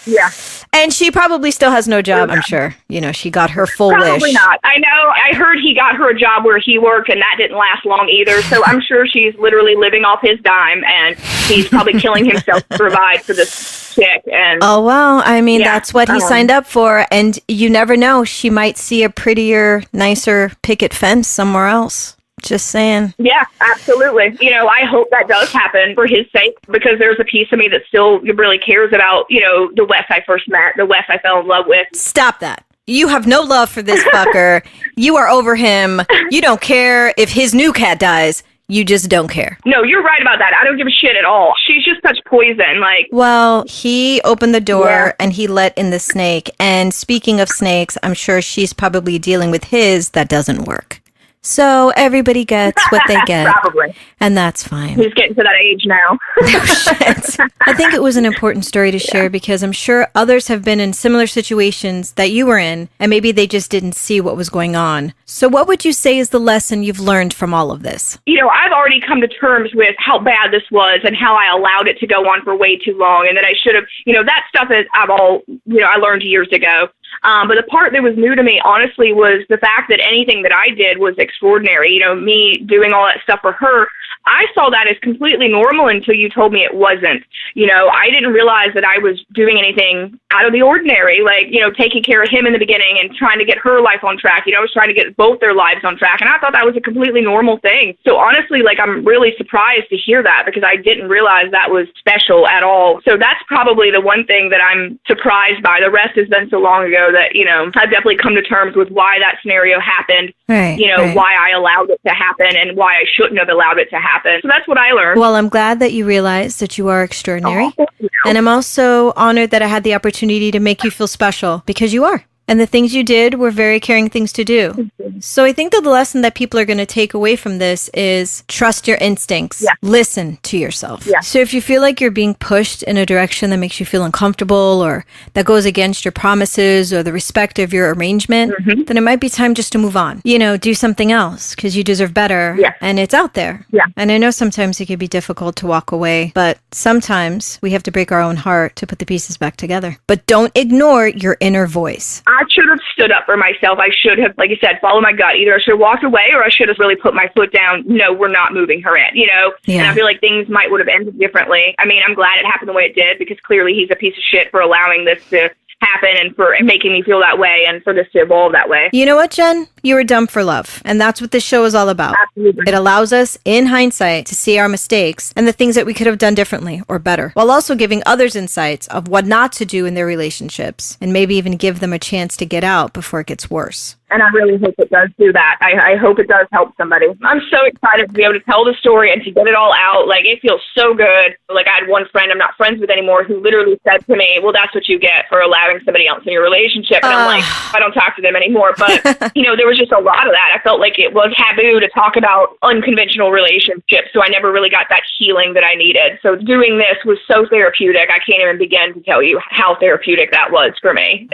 Yeah. And she probably still has no job, I'm sure. She got her full wish. Probably not. I know. I heard he got her a job where he worked, and that didn't last long either. So I'm sure she's literally living off his dime, and he's probably killing himself to provide for this chick. And oh, well, I mean, that's what he signed up for. And you never know. She might see a prettier, nicer picket fence somewhere else. Just saying. Yeah, absolutely. You know, I hope that does happen for his sake, because there's a piece of me that still really cares about, you know, the Wes I first met, the Wes I fell in love with. Stop that. You have no love for this fucker. You are over him. You don't care if his new cat dies. You just don't care. No, you're right about that. I don't give a shit at all. She's just such poison. Like, well, he opened the door and he let in the snake. And speaking of snakes, I'm sure she's probably dealing with his that doesn't work. So everybody gets what they get. Probably. And that's fine. He's getting to that age now. No shit. I think it was an important story to share because I'm sure others have been in similar situations that you were in, and maybe they just didn't see what was going on. So what would you say is the lesson you've learned from all of this? You know, I've already come to terms with how bad this was and how I allowed it to go on for way too long, and that I should have, you know, that stuff is I learned years ago. But the part that was new to me, honestly, was the fact that anything that I did was extraordinary. You know, me doing all that stuff for her, I saw that as completely normal until you told me it wasn't. You know, I didn't realize that I was doing anything out of the ordinary, like, you know, taking care of him in the beginning and trying to get her life on track. You know, I was trying to get both their lives on track, and I thought that was a completely normal thing. So honestly, like, I'm really surprised to hear that, because I didn't realize that was special at all. So that's probably the one thing that I'm surprised by. The rest has been so long ago that, you know, I've definitely come to terms with why that scenario happened, why I allowed it to happen and why I shouldn't have allowed it to happen. So that's what I learned. Well, I'm glad that you realized that you are extraordinary. Oh, thank you. And I'm also honored that I had the opportunity to make you feel special, because you are. And the things you did were very caring things to do. So I think that the lesson that people are going to take away from this is trust your instincts. Yeah. Listen to yourself. Yeah. So if you feel like you're being pushed in a direction that makes you feel uncomfortable or that goes against your promises or the respect of your arrangement, then it might be time just to move on. You know, do something else because you deserve better. Yeah. And it's out there. Yeah. And I know sometimes it can be difficult to walk away, but sometimes we have to break our own heart to put the pieces back together. But don't ignore your inner voice. I should have stood up for myself. I should have, like you said, followed my gut. Either I should have walked away or I should have really put my foot down. No, we're not moving her in, you know? Yeah. And I feel like things would have ended differently. I mean, I'm glad it happened the way it did, because clearly he's a piece of shit for allowing this to happen and for making me feel that way and for this to evolve that way. You know what, Jen? You were dumb for love. And that's what this show is all about. Absolutely. It allows us, in hindsight, to see our mistakes and the things that we could have done differently or better, while also giving others insights of what not to do in their relationships and maybe even give them a chance to get out before it gets worse. And I really hope it does do that. I hope it does help somebody. I'm so excited to be able to tell the story and to get it all out. Like, it feels so good. Like, I had one friend I'm not friends with anymore who literally said to me, well, that's what you get for allowing somebody else in your relationship. And I'm like, I don't talk to them anymore. But, you know, there was just a lot of that. I felt like it was taboo to talk about unconventional relationships. So I never really got that healing that I needed. So doing this was so therapeutic. I can't even begin to tell you how therapeutic that was for me.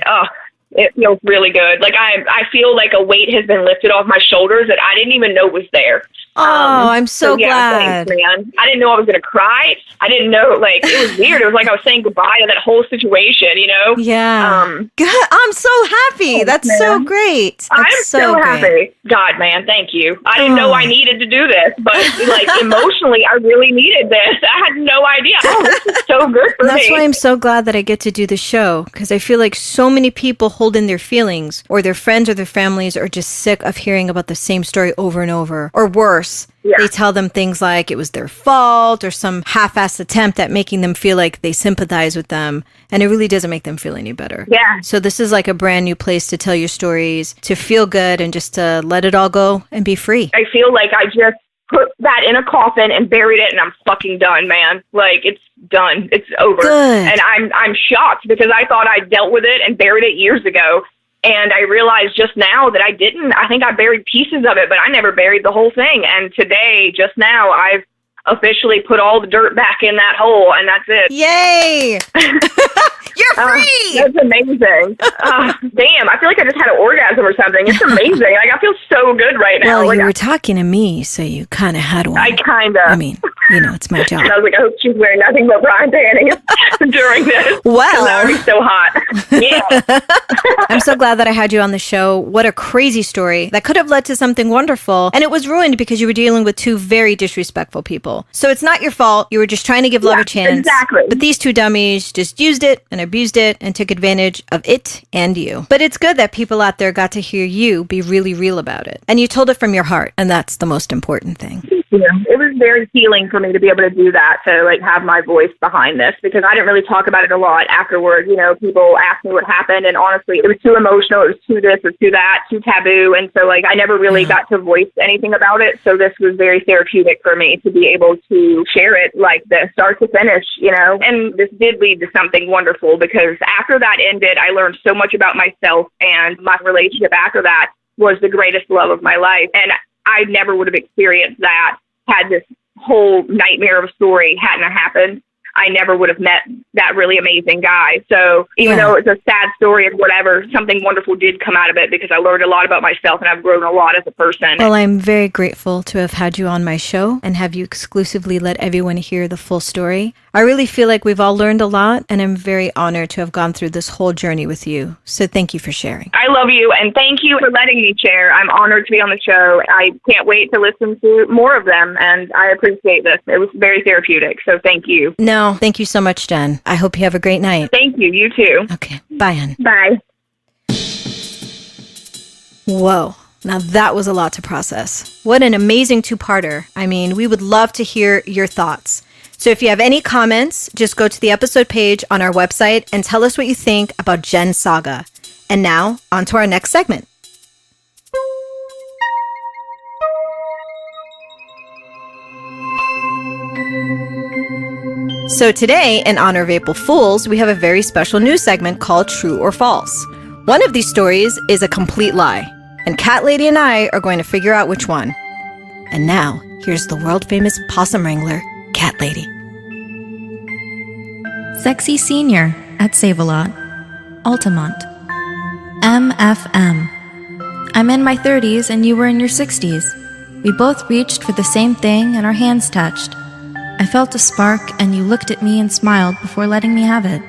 It feels really good. Like, I feel like a weight has been lifted off my shoulders that I didn't even know was there. I'm so glad. Thanks, man. I didn't know I was going to cry. I didn't know, like, it was weird. It was like I was saying goodbye to that whole situation, you know? Yeah. God, I'm so happy. That's so great. I'm so happy. God, man, thank you. I didn't know I needed to do this, but, like, emotionally, I really needed this. I had no idea. This is so good for me. That's why I'm so glad that I get to do the show, because I feel like so many people hold in their feelings, or their friends or their families are just sick of hearing about the same story over and over, or worse. Yeah. They tell them things like it was their fault or some half-assed attempt at making them feel like they sympathize with them. And it really doesn't make them feel any better. Yeah. So this is like a brand new place to tell your stories, to feel good and just to let it all go and be free. I feel like I just put that in a coffin and buried it and I'm fucking done, man. Like, it's done. It's over. Good. And I'm shocked because I thought I dealt with it and buried it years ago. And I realized just now that I didn't. I think I buried pieces of it, but I never buried the whole thing. And today, just now, I've officially put all the dirt back in that hole, and that's it. Yay! You're free! That's amazing. Damn, I feel like I just had an orgasm or something. It's amazing. Like, I feel so good right now. Well, like, you were talking to me, so you kind of had one. I kind of. I mean, you know, it's my job. And I was like, I hope she's wearing nothing but bra and panties during this. Well. That would be so hot. Yeah. I'm so glad that I had you on the show. What a crazy story that could have led to something wonderful. And it was ruined because you were dealing with two very disrespectful people. So it's not your fault. You were just trying to give love a chance. Exactly. But these two dummies just used it and abused it and took advantage of it and you. But it's good that people out there got to hear you be really real about it. And you told it from your heart, and that's the most important thing. Yeah, it was very healing for me to be able to do that, to like have my voice behind this, because I didn't really talk about it a lot afterward. You know, people asked me what happened, and honestly, it was too emotional. It was too this or too that, too taboo. And so like I never really got to voice anything about it. So this was very therapeutic for me to be able to share it like this, start to finish, you know. And this did lead to something wonderful, because after that ended, I learned so much about myself, and my relationship after that was the greatest love of my life. And I never would have experienced that had this whole nightmare of a story hadn't happened. I never would have met that really amazing guy. So even though it's a sad story and whatever, something wonderful did come out of it, because I learned a lot about myself and I've grown a lot as a person. Well, I'm very grateful to have had you on my show and have you exclusively let everyone hear the full story. I really feel like we've all learned a lot, and I'm very honored to have gone through this whole journey with you. So thank you for sharing. I love you, and thank you for letting me share. I'm honored to be on the show. I can't wait to listen to more of them, and I appreciate this. It was very therapeutic, so thank you. No, thank you so much, Jen. I hope you have a great night. Thank you. You too. Okay. Bye, hon. Bye. Whoa. Now that was a lot to process. What an amazing two-parter. I mean, we would love to hear your thoughts. So if you have any comments, just go to the episode page on our website and tell us what you think about Jen's saga. And now, on to our next segment. So today, in honor of April Fools, we have a very special news segment called True or False. One of these stories is a complete lie, and Cat Lady and I are going to figure out which one. And now, here's the world-famous possum wrangler, Cat Lady. Sexy Senior at Save-A-Lot, Altamont. MFM. I'm in my 30s and you were in your 60s. We both reached for the same thing and our hands touched. I felt a spark and you looked at me and smiled before letting me have it.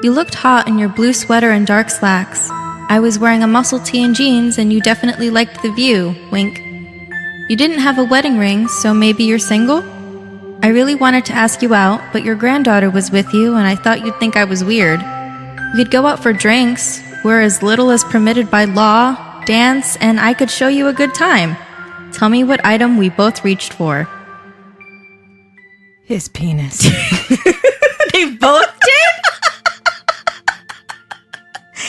You looked hot in your blue sweater and dark slacks. I was wearing a muscle tee and jeans and you definitely liked the view, wink. You didn't have a wedding ring, so maybe you're single? I really wanted to ask you out, but your granddaughter was with you and I thought you'd think I was weird. We could go out for drinks, wear as little as permitted by law, dance, and I could show you a good time. Tell me what item we both reached for. His penis. They both did?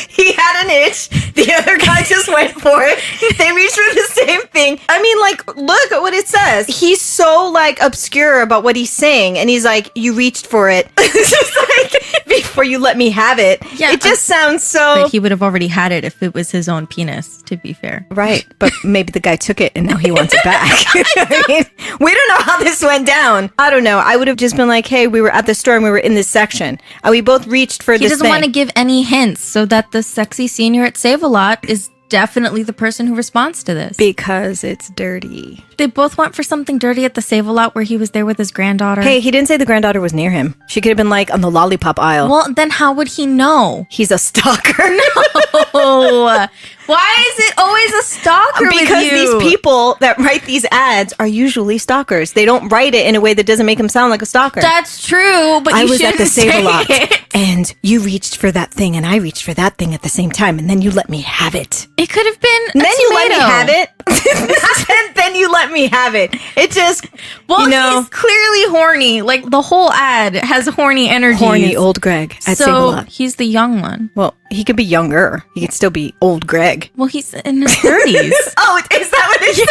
He had an itch. The other guy just went for it. They reached for the same thing. I mean, like, look at what it says. He's so, like, obscure about what he's saying. And he's like, you reached for it. It's just like, before you let me have it. Yeah, it just sounds so... But he would have already had it if it was his own penis, to be fair. Right. But maybe the guy took it and now he wants it back. I mean, we don't know how this went down. I don't know. I would have just been like, hey, we were at the store and we were in this section. And we both reached for this thing. He doesn't want to give any hints so that the sexy senior at Save-A-Lot is definitely the person who responds to this. Because it's dirty. They both went for something dirty at the Save-A-Lot where he was there with his granddaughter. Hey, he didn't say the granddaughter was near him. She could have been like on the lollipop aisle. Well, then how would he know? He's a stalker. No. Why is it always a stalker because with you? These people that write these ads are usually stalkers. They don't write it in a way that doesn't make them sound like a stalker. That's true, but I was at the Save-A-Lot and you reached for that thing and I reached for that thing at the same time and then you let me have it. It could have been and then you let me have it. And then you let me have it. It just, well, you know, he's clearly horny. Like the whole ad has horny energy. Horny old Greg at Save-A-Lot. He's the young one. Well, he could be younger. He could still be old Greg. Well, he's in his 30s. Oh, is that what it is? Yes,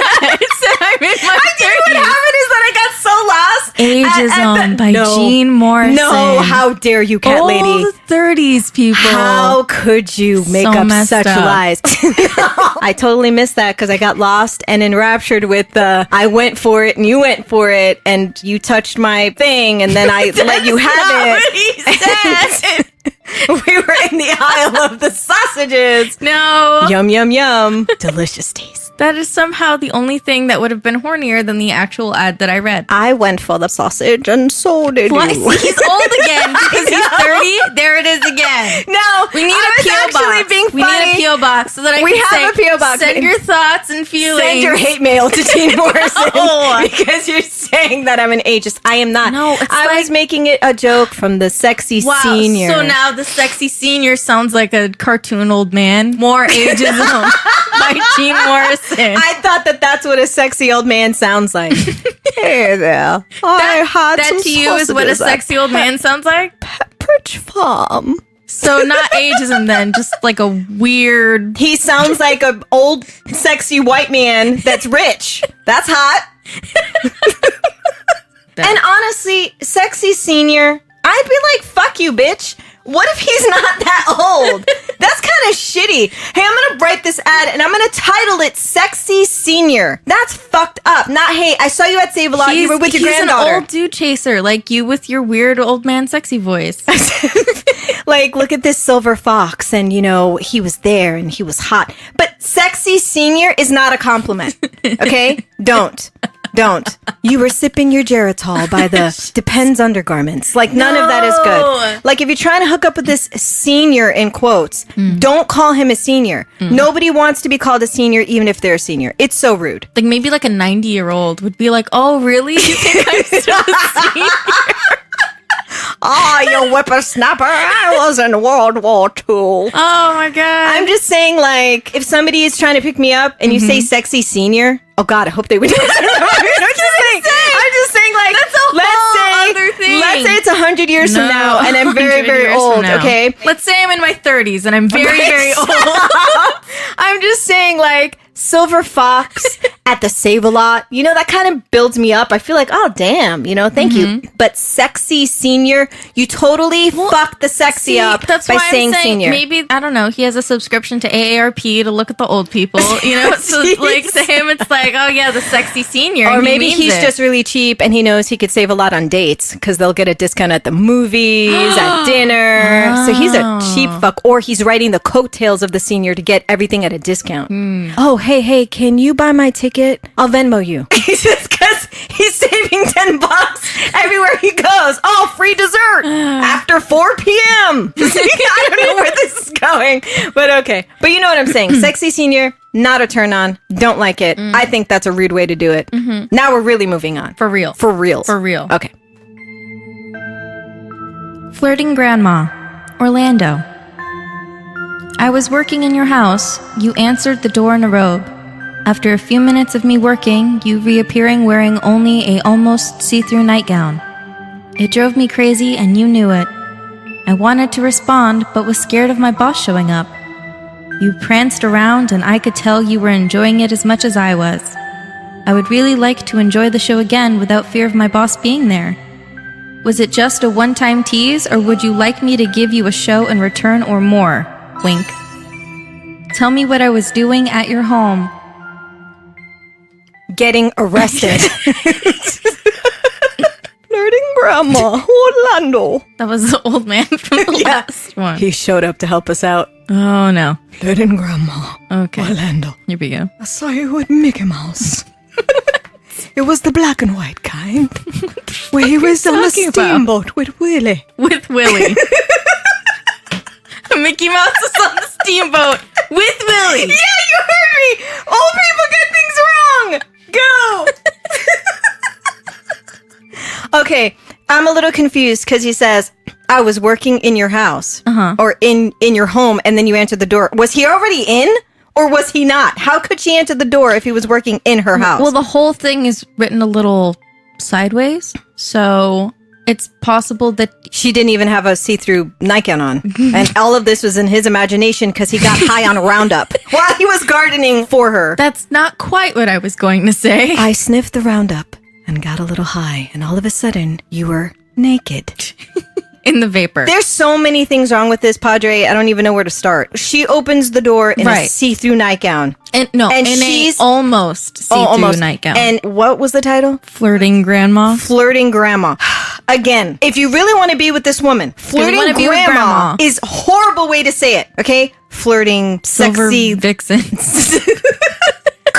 I'm in my 30s. What happened is that I got so lost. Ageism by Jean Morrison. No, how dare you, Cat Old Lady. 30s people. How could you make up such lies? I totally missed that because I got lost and enraptured with the I went for it and you went for it and you touched my thing and then I let you have it. We were in the aisle of the sausages. No. Yum, yum, yum. Delicious taste. That is somehow the only thing that would have been hornier than the actual ad that I read. I went for the sausage, and so did What? you. He's old again because he's 30. There it is again. No, We need I a was P.O. actually box. being We funny. need a P.O. box so that I We can have say, a P.O. box. send your thoughts and feelings. Send your hate mail to Gene Morrison No. because you're saying that I'm an ageist. I am not. No, it's I was making it a joke from the sexy Wow, senior. so now the sexy senior sounds like a cartoon old man. More ageism by Gene Morrison. I thought that that's what a sexy old man sounds like. Hey there. That to you is what a sexy old man sounds like? Pepperidge Farm. So not ageism then, just like a weird... He sounds like an old, sexy white man that's rich. That's hot. And honestly, sexy senior, I'd be like, fuck you, bitch. What if he's not that old? That's kind of shitty. Hey, I'm going to write this ad and I'm going to title it Sexy Senior. That's fucked up. Not, hey, I saw you at Save-A-Lot. You were with your granddaughter. He's an old dude chaser, like you with your weird old man sexy voice. Like, look at this silver fox and, you know, he was there and he was hot. But sexy senior is not a compliment. Okay? Don't. You were sipping your Geritol by the Depends undergarments. Like, none of that is good. Like, if you're trying to hook up with this senior, in quotes, don't call him a senior. Nobody wants to be called a senior, even if they're a senior. It's so rude. Like maybe like a 90-year-old would be like, oh, really? You think I'm still a senior? Oh, you whippersnapper. I was in World War II. Oh, my God. I'm just saying, like, if somebody is trying to pick me up and you say sexy senior, oh, God, I hope they would. I'm just saying, like, That's a whole other thing. Let's say it's 100 years from now and I'm very, 100 very years from old, now. okay? Let's say I'm in my 30s and I'm very, very old. I'm just saying, like, silver fox at the Save-A-Lot, you know, that kind of builds me up. I feel like, oh, damn, you know, thank you. But sexy senior, you totally fucked the sexy up That's by why saying I'm saying senior. maybe, I don't know, he has a subscription to AARP to look at the old people, you know? So, like, to him, it's like, oh, yeah, the sexy senior. Or and maybe he means he's it. just really cheap and he knows he could save a lot on dates because they'll get a discount at the movies, at dinner. So he's a cheap fuck. Or he's riding the coattails of the senior to get everything at a discount. Oh, hey, can you buy my ticket? I'll Venmo you. Just because he's saving $10 everywhere he goes. Oh, free dessert after 4 p.m. I don't know where this is going, but okay. But you know what I'm saying. Sexy senior, not a turn on. Don't like it. I think that's a rude way to do it. Now we're really moving on. For real. For reals. For real. Okay. Flirting Grandma, Orlando. I was working in your house. You answered the door in a robe. After a few minutes of me working, you reappearing wearing only a almost see-through nightgown. It drove me crazy and you knew it. I wanted to respond, but was scared of my boss showing up. You pranced around and I could tell you were enjoying it as much as I was. I would really like to enjoy the show again without fear of my boss being there. Was it just a one-time tease, or would you like me to give you a show in return or more? Wink. Tell me what I was doing at your home. Getting arrested. Flirting Grandma, Orlando. That was the old man from the last one. He showed up to help us out. Oh, no. Flirting Grandma, Okay. Orlando. Here we go. I saw you with Mickey Mouse. It was the black and white kind. Where he was on a talking about? steamboat with Willie. With Willie. Mickey Mouse is on the steamboat with Willie. Yeah, you heard me! Old people get things wrong! Go! Okay, I'm a little confused because he says, I was working in your house. Or in your home, and then you answered the door. Was he already in? Or was he not? How could she answer the door if he was working in her house? Well, the whole thing is written a little sideways, so it's possible that she didn't even have a see-through nightgown on. And all of this was in his imagination because he got high on Roundup while he was gardening for her. that's not quite what I was going to say. I sniffed the Roundup and got a little high, and all of a sudden, you were naked. In the vapor. There's so many things wrong with this, Padre. I don't even know where to start. She opens the door in a Right. see-through nightgown. And she's almost see-through nightgown. And what was the title? Flirting Grandma. Flirting Grandma. Again, if you really want to be with this woman, flirting wanna be with grandma Grandma. is a horrible way to say it, okay? Flirting, Silver sexy, vixens.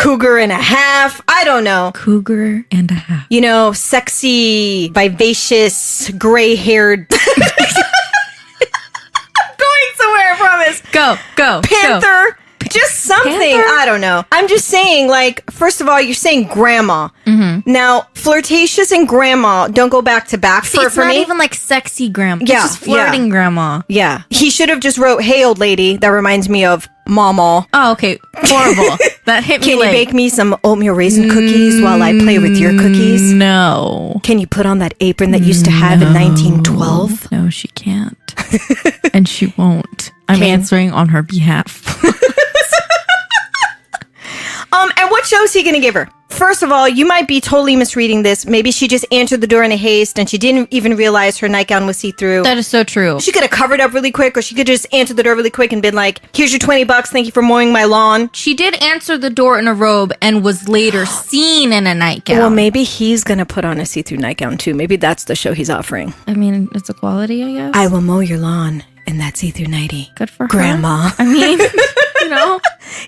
cougar and a half. I don't know. Cougar and a half. You know, sexy, vivacious, gray-haired. I'm going somewhere, I promise. Go. Panther. Just something. Panther? I don't know. I'm just saying, like, first of all, you're saying grandma. Now, flirtatious and grandma don't go back to back See, it's for not me. even like sexy grandma. Yeah, It's just flirting grandma. Yeah. He should have just wrote, hey, old lady. That reminds me of mama. Oh, okay. Horrible. That hit me Can you late. bake me some oatmeal raisin cookies while I play with your cookies? No. Can you put on that apron that you used to have in 1912? No, she can't. And she won't. I'm answering on her behalf. And what show is he going to give her? First of all, you might be totally misreading this. Maybe she just answered the door in a haste and she didn't even realize her nightgown was see-through. That is so true. She could have covered up really quick, or she could just answer the door really quick and been like, here's your $20. Thank you for mowing my lawn. She did answer the door in a robe and was later seen in a nightgown. Well, maybe he's going to put on a see-through nightgown too. Maybe that's the show he's offering. I mean, it's equality, I guess. I will mow your lawn in that see-through nightie. Good for her. Grandma. I mean, you know.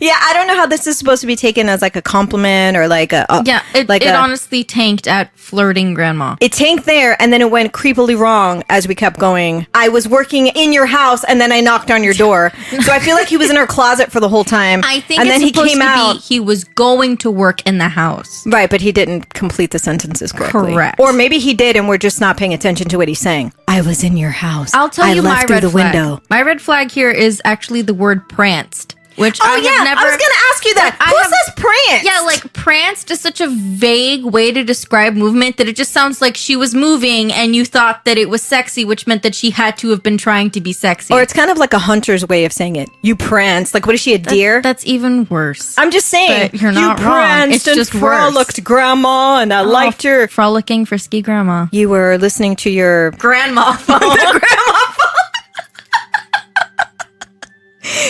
Yeah, I don't know how this is supposed to be taken as like a compliment or like a... Yeah, it honestly tanked at flirting grandma. It tanked there, and then it went creepily wrong as we kept going. I was working in your house, and then I knocked on your door. So I feel like he was in her closet for the whole time. I think and it's then he supposed came to out. be he was going to work in the house. Right, but he didn't complete the sentences correctly. Correct. Or maybe he did, and we're just not paying attention to what he's saying. I was in your house. I'll tell you I left my through red the flag. window. My red flag here is actually the word pranced. Which Oh, I yeah, have never... I was going to ask you that. Who says pranced? Yeah, like pranced is such a vague way to describe movement that it just sounds like she was moving and you thought that it was sexy, which meant that she had to have been trying to be sexy. Or it's kind of like a hunter's way of saying it. You pranced. Like, what is she, a deer? That's even worse. I'm just saying. But you're not you wrong. pranced It's and just frolicked, worse. grandma, and I liked your... Frolicking, frisky grandma. You were listening to your... Grandma phone.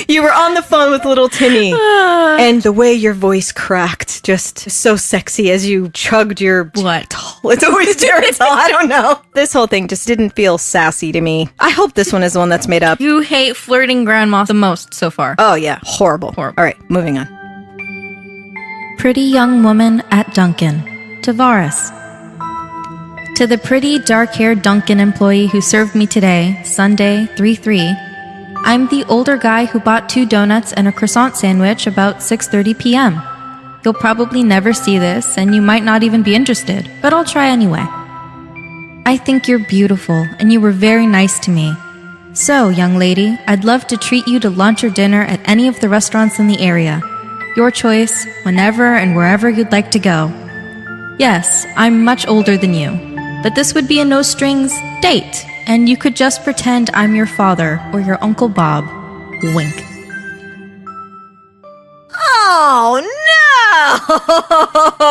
You were on the phone with little Timmy, and the way your voice cracked, just so sexy as you chugged your... What? It's always Geritol. I don't know. This whole thing just didn't feel sassy to me. I hope this one is the one that's made up. You hate flirting grandma the most so far. Oh, yeah. Horrible. All right, moving on. Pretty young woman at Dunkin'. Tavares. To the pretty dark-haired Dunkin' employee who served me today, Sunday, 3/3, I'm the older guy who bought 2 donuts and a croissant sandwich about 6:30 p.m. You'll probably never see this, and you might not even be interested, but I'll try anyway. I think you're beautiful, and you were very nice to me. So, young lady, I'd love to treat you to lunch or dinner at any of the restaurants in the area. Your choice, whenever and wherever you'd like to go. Yes, I'm much older than you, but this would be a no-strings date, and you could just pretend I'm your father or your Uncle Bob. Wink. Oh,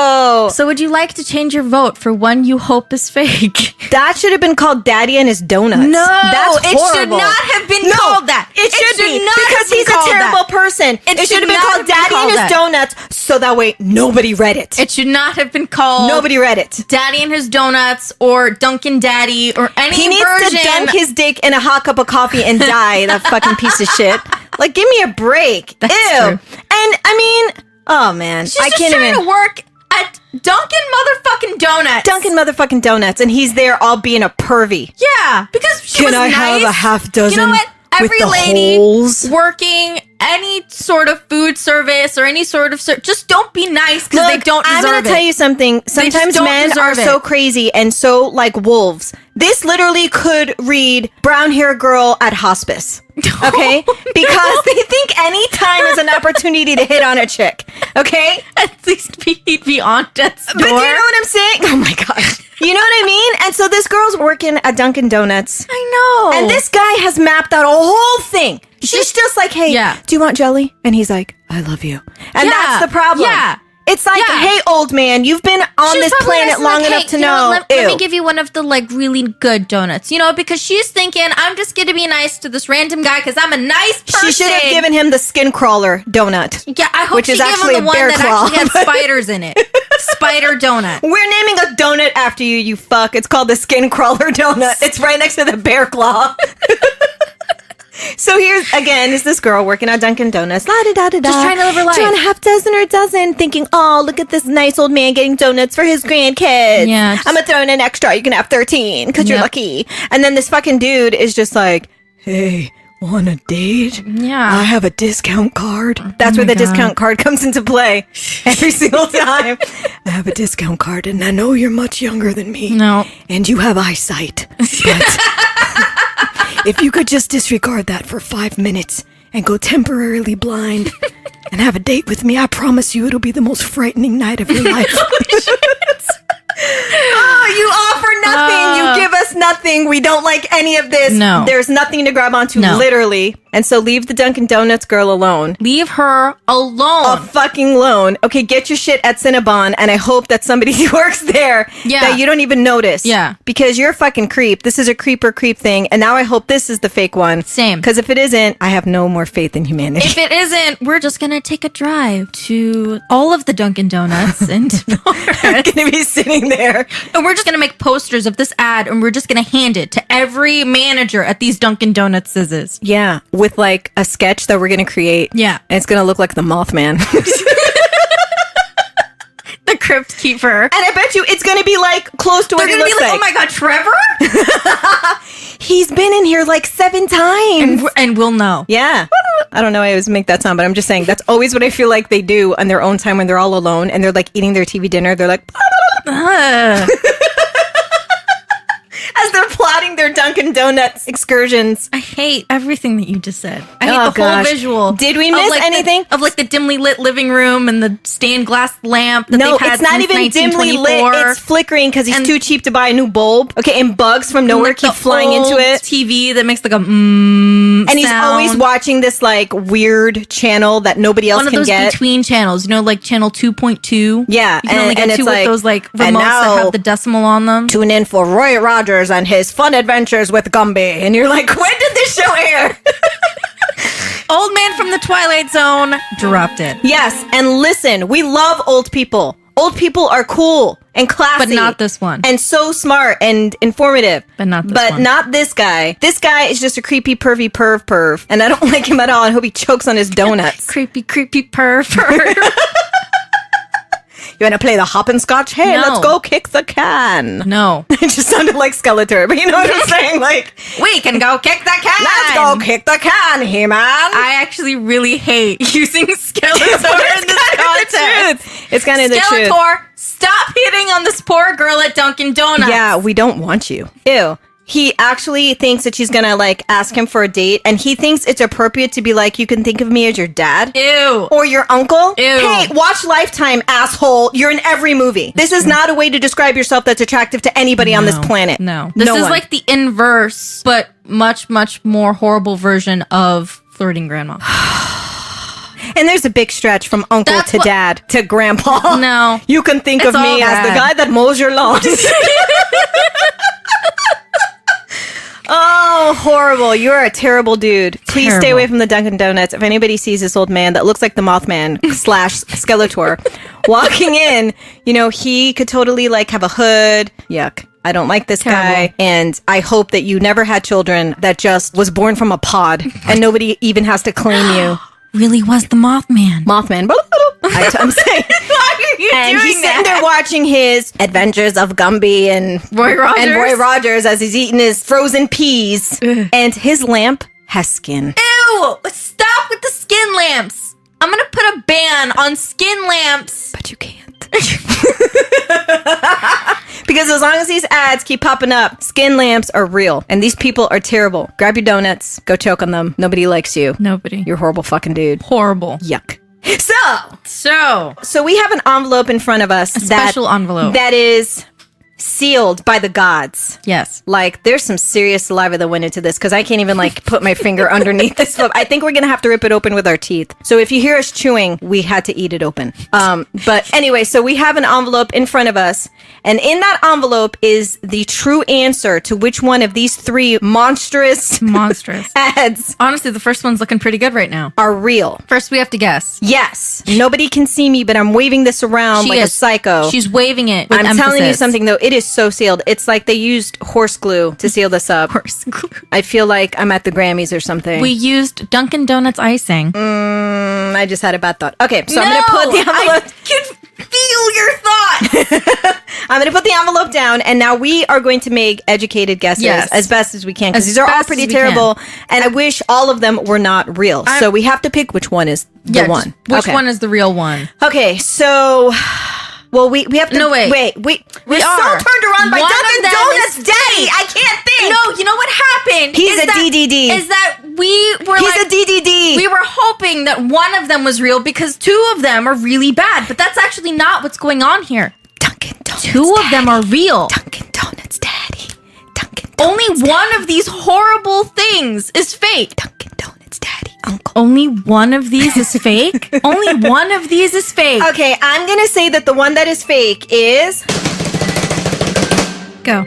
no! So would you like to change your vote for one you hope is fake? That should have been called Daddy and His Donuts. No, That's it should horrible. not have been No, called that. It should be, not because have been he's a called terrible that. person. It should have been not called have been Daddy and called His that. Donuts, so that way nobody read it. It should not have been called Nobody read it. Daddy and His Donuts or Dunkin' Daddy or any He needs version. to dunk his dick in a hot cup of coffee and die, that fucking piece of shit. Like, give me a break. That's Ew. true. And, I mean, oh, man. She's I just can't trying even... to work at Dunkin' motherfucking Donuts. Dunkin' motherfucking Donuts, and he's there all being a pervy. Yeah, because she was Can I nice. have a half dozen You know what? with Every the lady holes? working any sort of food service or any sort of just don't be nice because they don't deserve I'm going to tell you something. Sometimes don't men are deserve so it. crazy and so like wolves. This literally could read brown hair girl at hospice. Okay? Because they think any time is an opportunity to hit on a chick. Okay? At least he'd be on death's door. But you know what I'm saying? Oh my gosh. You know what I mean? And so this girl's working at Dunkin' Donuts. I know. And this guy has mapped out a whole thing. She's just like, hey, Yeah. do you want jelly? And he's like, I love you. And Yeah. that's the problem. Yeah. It's like, Yeah. hey, old man, you've been on She's this probably planet nice and long like, enough hey, to you know. what, let me give you one of the like really good donuts, because because she's thinking I'm just gonna be nice to this random guy because I'm a nice person. She should have given him the skin crawler donut. Yeah, I hope which she is gave actually him the a one bear that claw. actually had spiders in it. Spider donut. We're naming a donut after you, you fuck. It's called the skin crawler donut. It's right next to the bear claw. So here's, again, is this girl working at Dunkin' Donuts. La-da-da-da-da. Just trying to live her life. Trying to have dozen or a dozen, thinking, oh, look at this nice old man getting donuts for his grandkids. Yeah, I'm going to throw in an extra. You can have 13 because you're lucky. And then this fucking dude is just like, hey, want a date? Yeah. I have a discount card. That's where the discount card comes into play every single time. I have a discount card, and I know you're much younger than me. No. And you have eyesight. But if you could just disregard that for 5 minutes and go temporarily blind and have a date with me, I promise you it'll be the most frightening night of your life. Oh, you offer nothing. You give us nothing. We don't like any of this. No. There's nothing to grab onto, literally. And so leave the Dunkin' Donuts girl alone. Leave her alone. Fucking alone. Okay, get your shit at Cinnabon, and I hope that somebody works there that you don't even notice. Yeah. Because you're a fucking creep. This is a creep thing, and now I hope this is the fake one. Same. Because if it isn't, I have no more faith in humanity. If it isn't, we're just going to take a drive to all of the Dunkin' Donuts and I'm going to be sitting there. And we're just going to make posters of this ad, and we're just going to hand it to every manager at these Dunkin' Donuts. Yeah, with like a sketch that we're going to create. Yeah. And it's going to look like the Mothman. The Crypt Keeper. And I bet you it's going to be like close to what he looks like. Oh my God, Trevor? He's been in here like 7 times. And we'll know. Yeah. I don't know why I always make that sound, but I'm just saying that's always what I feel like they do on their own time when they're all alone and they're like eating their TV dinner. They're like... As they're plotting their Dunkin' Donuts excursions. I hate everything that you just said. I hate the whole visual. Did we miss anything? Of like the dimly lit living room and the stained glass lamp that they've had it's not since even dimly lit. It's flickering because he's too cheap to buy a new bulb. Okay, and bugs from nowhere keep flying into it. TV that makes like a and he's sound. always watching this like weird channel that nobody else can get. One of those between channels, you know, like channel 2.2. Yeah, you can only get to with those like remotes that have the decimal on them. Tune in for Roy Rogers and his fun adventures with Gumby, and you're like, when did this show air? Old man from the Twilight Zone dropped it. Yes, and listen, we love old people. Old people are cool and classy. But not this one. And so smart and informative. But not this one. Not this guy. This guy is just a creepy, pervy perv. And I don't like him at all. I hope he chokes on his donuts. Creepy perv. You want to play the hopscotch? Hey, No. let's go kick the can. No. It just sounded like Skeletor, but you know what I'm saying? Like, we can go kick the can. let's go kick the can, He-Man. I actually really hate using Skeletor in this context. It's kind of the truth. Skeletor, stop hitting on this poor girl at Dunkin' Donuts. Yeah, we don't want you. Ew. He actually thinks that she's gonna like ask him for a date, and he thinks it's appropriate to be like, you can think of me as your dad. Ew. Or your uncle. Ew. Hey, watch Lifetime, asshole. You're in every movie. This is not a way to describe yourself that's attractive to anybody on this planet. No. This is like the inverse, but much, much more horrible version of flirting grandma. And there's a big stretch from uncle to dad to grandpa. No. You can think of me as the guy that mows your lawn. Oh, horrible. You're a terrible dude. Please stay away from the Dunkin' Donuts. If anybody sees this old man that looks like the Mothman / Skeletor walking in, you know, he could totally like have a hood. Yuck. I don't like this guy. And I hope that you never had children that just was born from a pod and nobody even has to claim you. Really was the Mothman. I'm saying. Why are you And doing he's sitting there watching his Adventures of Gumby and Roy Rogers as he's eating his frozen peas. And his lamp has skin. Ew! Stop with the skin lamps. I'm gonna put a ban on skin lamps. But you can't. Because as long as these ads keep popping up, skin lamps are real. And these people are terrible. Grab your donuts. Go choke on them. Nobody likes you. Nobody. You're a horrible fucking dude. Horrible. Yuck. So we have an envelope in front of us. A special envelope. That is sealed by the gods. Yes. Like, there's some serious saliva that went into this because I can't even, like, put my finger underneath this. I think we're going to have to rip it open with our teeth. So if you hear us chewing, we had to eat it open. But anyway, so we have an envelope in front of us. And in that envelope is the true answer to which one of these 3 monstrous ads Honestly, the first one's looking pretty good right now. are real. First, we have to guess. Yes. Nobody can see me, but I'm waving this around like a psycho. She's waving it with I'm emphasis. telling you something, though. it is so sealed. It's like they used horse glue to seal this up. Horse glue. I feel like I'm at the Grammys or something. We used Dunkin' Donuts icing. I just had a bad thought. Okay, so I'm going to put the envelope... I can feel your thoughts. I'm going to put the envelope down, and now we are going to make educated guesses as best as we can, because these are all pretty terrible, and I wish all of them were not real. So we have to pick which one is the one. Which one is the real one? Okay, so... Well, we have to... No, wait. We're so turned around by Dunkin' Donuts Daddy. I can't think. No, you know what happened? He's a DDD. Is that we were He's a DDD. We were hoping that one of them was real because two of them are really bad. But that's actually not what's going on here. Dunkin' Donuts Two of them are real. Dunkin' Donuts Daddy. Dunkin' Donuts Only one of these horrible things is fake. Dunkin' Donuts Daddy. Uncle. Only one of these is fake? Only one of these is fake. Okay, I'm going to say that the one that is fake is... Go.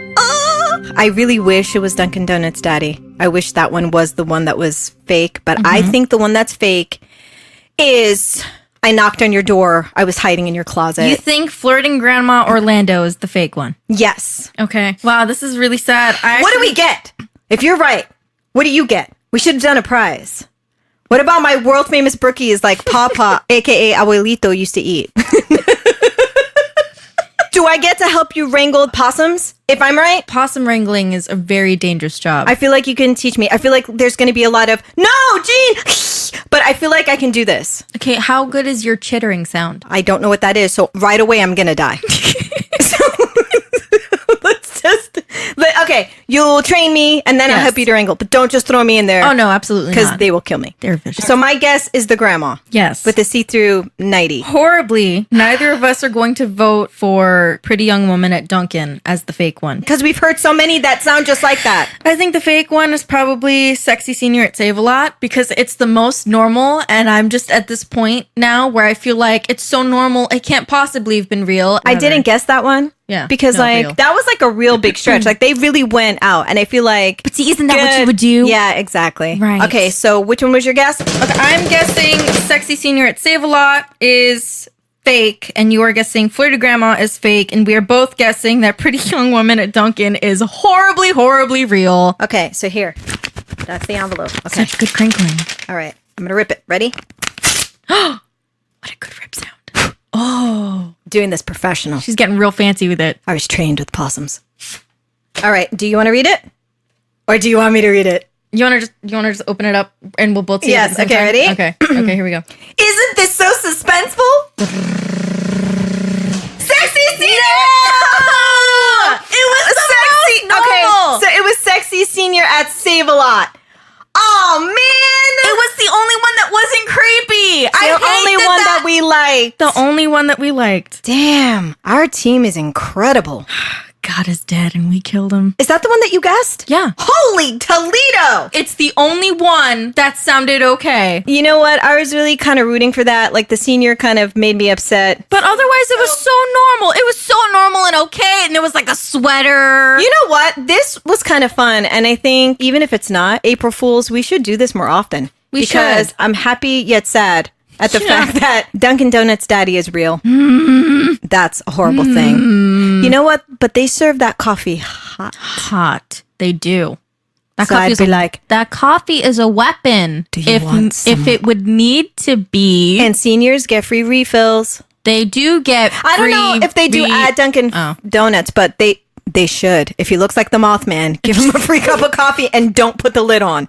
I really wish it was Dunkin' Donuts Daddy. I wish that one was the one that was fake, but I think the one that's fake is... I knocked on your door. I was hiding in your closet. You think Flirting Grandma Orlando is the fake one? Yes. Okay. Wow, this is really sad. What do we get? If you're right, what do you get? We should have done a prize. What about my world famous brookies like Papa, aka Abuelito, used to eat? Do I get to help you wrangle possums? If I'm right? Possum wrangling is a very dangerous job. I feel like you can teach me. I feel like there's going to be a lot of, no, Gene! But I feel like I can do this. Okay, how good is your chittering sound? I don't know what that is, so right away I'm going to die. Let's just... Okay, you'll train me, and then I'll help you to wrangle. But don't just throw me in there. Oh, no, absolutely not. Because they will kill me. They're vicious. So my guess is the grandma. Yes. With the see-through nightie. Horribly, neither of us are going to vote for Pretty Young Woman at Dunkin' as the fake one. Because we've heard so many that sound just like that. I think the fake one is probably Sexy Senior at Save-A-Lot because it's the most normal, and I'm just at this point now where I feel like it's so normal, it can't possibly have been real. I didn't guess that one. Yeah. Because, real. that was like a real big stretch. Like, they really went out. And I feel like... But see, isn't that what you would do? Yeah, exactly. Right. Okay, so which one was your guess? Okay, I'm guessing Sexy Senior at Save-A-Lot is fake, and you are guessing Flirty Grandma is fake, and we are both guessing that Pretty Young Woman at Dunkin' is horribly, horribly real. Okay, so here. That's the envelope. Okay. Such good crinkling. All right. I'm going to rip it. Ready? What a good rip sound. Oh. Doing this professional. She's getting real fancy with it. I was trained with possums. All right. Do you want to read it? Or do you want me to read it? You want to just open it up and we'll both see it at the same okay, time? ready? Okay. Okay, here we go. Isn't this so suspenseful? Sexy Senior! No! It was Sexy. normal. Okay, so it was Sexy Senior at Save-A-Lot. Oh, man! It was the only one that wasn't creepy. The only one that we liked. The only one that we liked. Damn, our team is incredible. God is dead and we killed him. Is that the one that you guessed? Yeah. Holy Toledo! It's the only one that sounded okay. You know what? I was really kind of rooting for that. Like, the senior kind of made me upset. But otherwise, it was so normal. It was so normal and okay. And it was like a sweater. You know what? This was kind of fun. And I think even if it's not April Fools, we should do this more often. Because I'm happy yet sad at the fact that Dunkin' Donuts Daddy is real. That's a horrible thing. You know what? But they serve that coffee hot. Hot. They do. So I'd be like, that coffee is a weapon. Do you want some? If it would need to be. And seniors get free refills. They do get free. I don't know if they do at Dunkin' Donuts, but they should. If he looks like the Mothman, give him a free cup of coffee and don't put the lid on.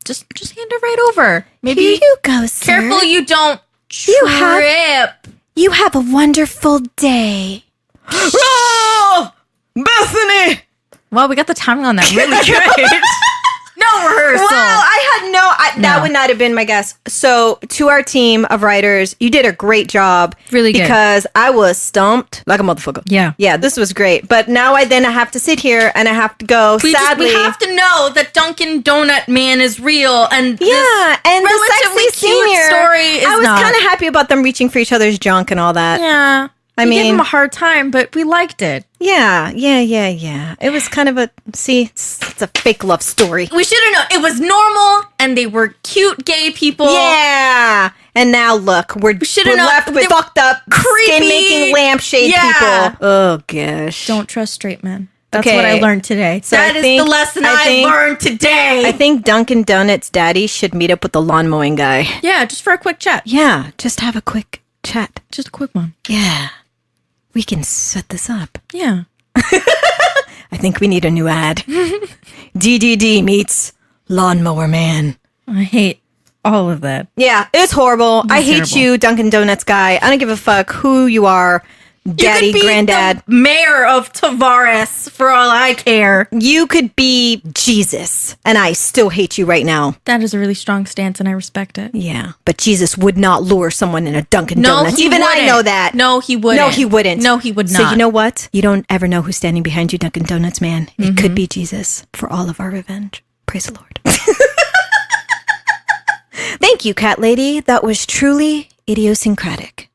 Just hand it right over. Maybe Here you go, sir. Careful you don't trip. You have a wonderful day. Oh, Bethany! Well, we got the timing on that really good. No rehearsal. Wow, that would not have been my guess. So, to our team of writers, you did a great job. Really good. Because I was stumped like a motherfucker. Yeah. Yeah, this was great. But now I have to sit here and I have to go, sadly. We have to know that Dunkin' Donut Man is real. And and the relatively Sexy cute Senior story is I was not. kind of happy about them reaching for each other's junk and all that. Yeah. I we mean, gave him a hard time, but we liked it. Yeah. It was kind of it's a fake love story. We should have known. It was normal, and they were cute gay people. Yeah. And now look, we're left with fucked up, creepy, skin-making lampshade people. Oh, gosh. Don't trust straight men. That's what I learned today. So that is the lesson I learned today. I think Dunkin' Donuts' daddy should meet up with the lawn mowing guy. Yeah, just for a quick chat. Yeah, just have a quick chat. Just a quick one. Yeah. We can set this up. Yeah. I think we need a new ad. DDD meets Lawnmower Man. I hate all of that. Yeah, it's horrible. I hate you, Dunkin' Donuts guy. I don't give a fuck who you are. Daddy, you could be granddad, the mayor of Tavares, for all I care. You could be Jesus, and I still hate you right now. That is a really strong stance, and I respect it. Yeah, but Jesus would not lure someone in a Dunkin' Donuts. Even wouldn't. I know that. No, he wouldn't. No, he wouldn't. No, he would not. So you know what? You don't ever know who's standing behind you, Dunkin' Donuts man. It could be Jesus for all of our revenge. Praise the Lord. Thank you, Cat Lady. That was truly idiosyncratic.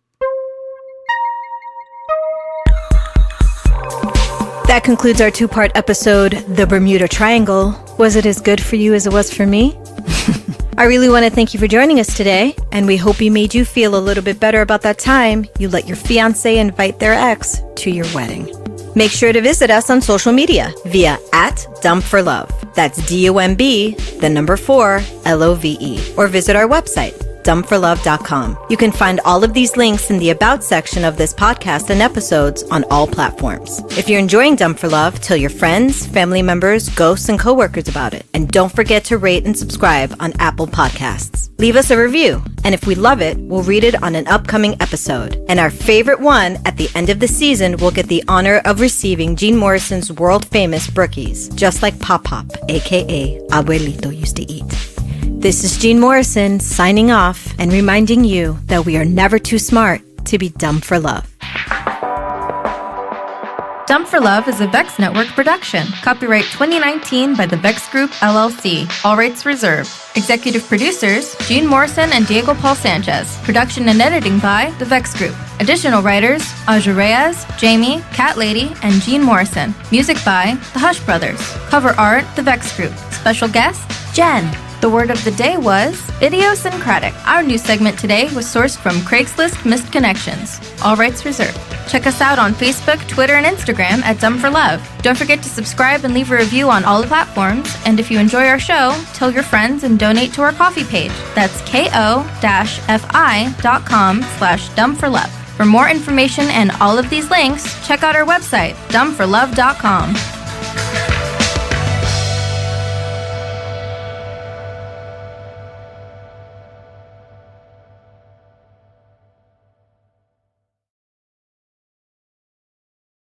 That concludes our two-part episode, The Bermuda Triangle. Was it as good for you as it was for me? I really want to thank you for joining us today, and we hope we made you feel a little bit better about that time you let your fiancé invite their ex to your wedding. Make sure to visit us on social media via @dumbforlove. That's DUMB, 4 LOVE, or visit our website, dumbforlove.com. You can find all of these links in the About section of this podcast and episodes on all platforms. If you're enjoying Dumb for Love, tell your friends, family members, ghosts, and coworkers about it. And don't forget to rate and subscribe on Apple Podcasts. Leave us a review, and if we love it, we'll read it on an upcoming episode. And our favorite one at the end of the season will get the honor of receiving Gene Morrison's world-famous brookies, just like Pop Pop, aka Abuelito, used to eat. This is Gene Morrison signing off and reminding you that we are never too smart to be dumb for love. Dumb for Love is a Vex Network production. Copyright 2019 by the Vex Group, LLC. All rights reserved. Executive producers, Gene Morrison and Diego Paul Sanchez. Production and editing by the Vex Group. Additional writers, Aja Reyes, Jamie, Cat Lady, and Gene Morrison. Music by the Hush Brothers. Cover art, the Vex Group. Special guest, Jen. The word of the day was idiosyncratic. Our new segment today was sourced from Craigslist Missed Connections. All rights reserved. Check us out on Facebook, Twitter, and Instagram at Dumb for Love. Don't forget to subscribe and leave a review on all the platforms. And if you enjoy our show, tell your friends and donate to our coffee page. That's ko-fi.com/dumbforlove. For more information and all of these links, check out our website, dumbforlove.com.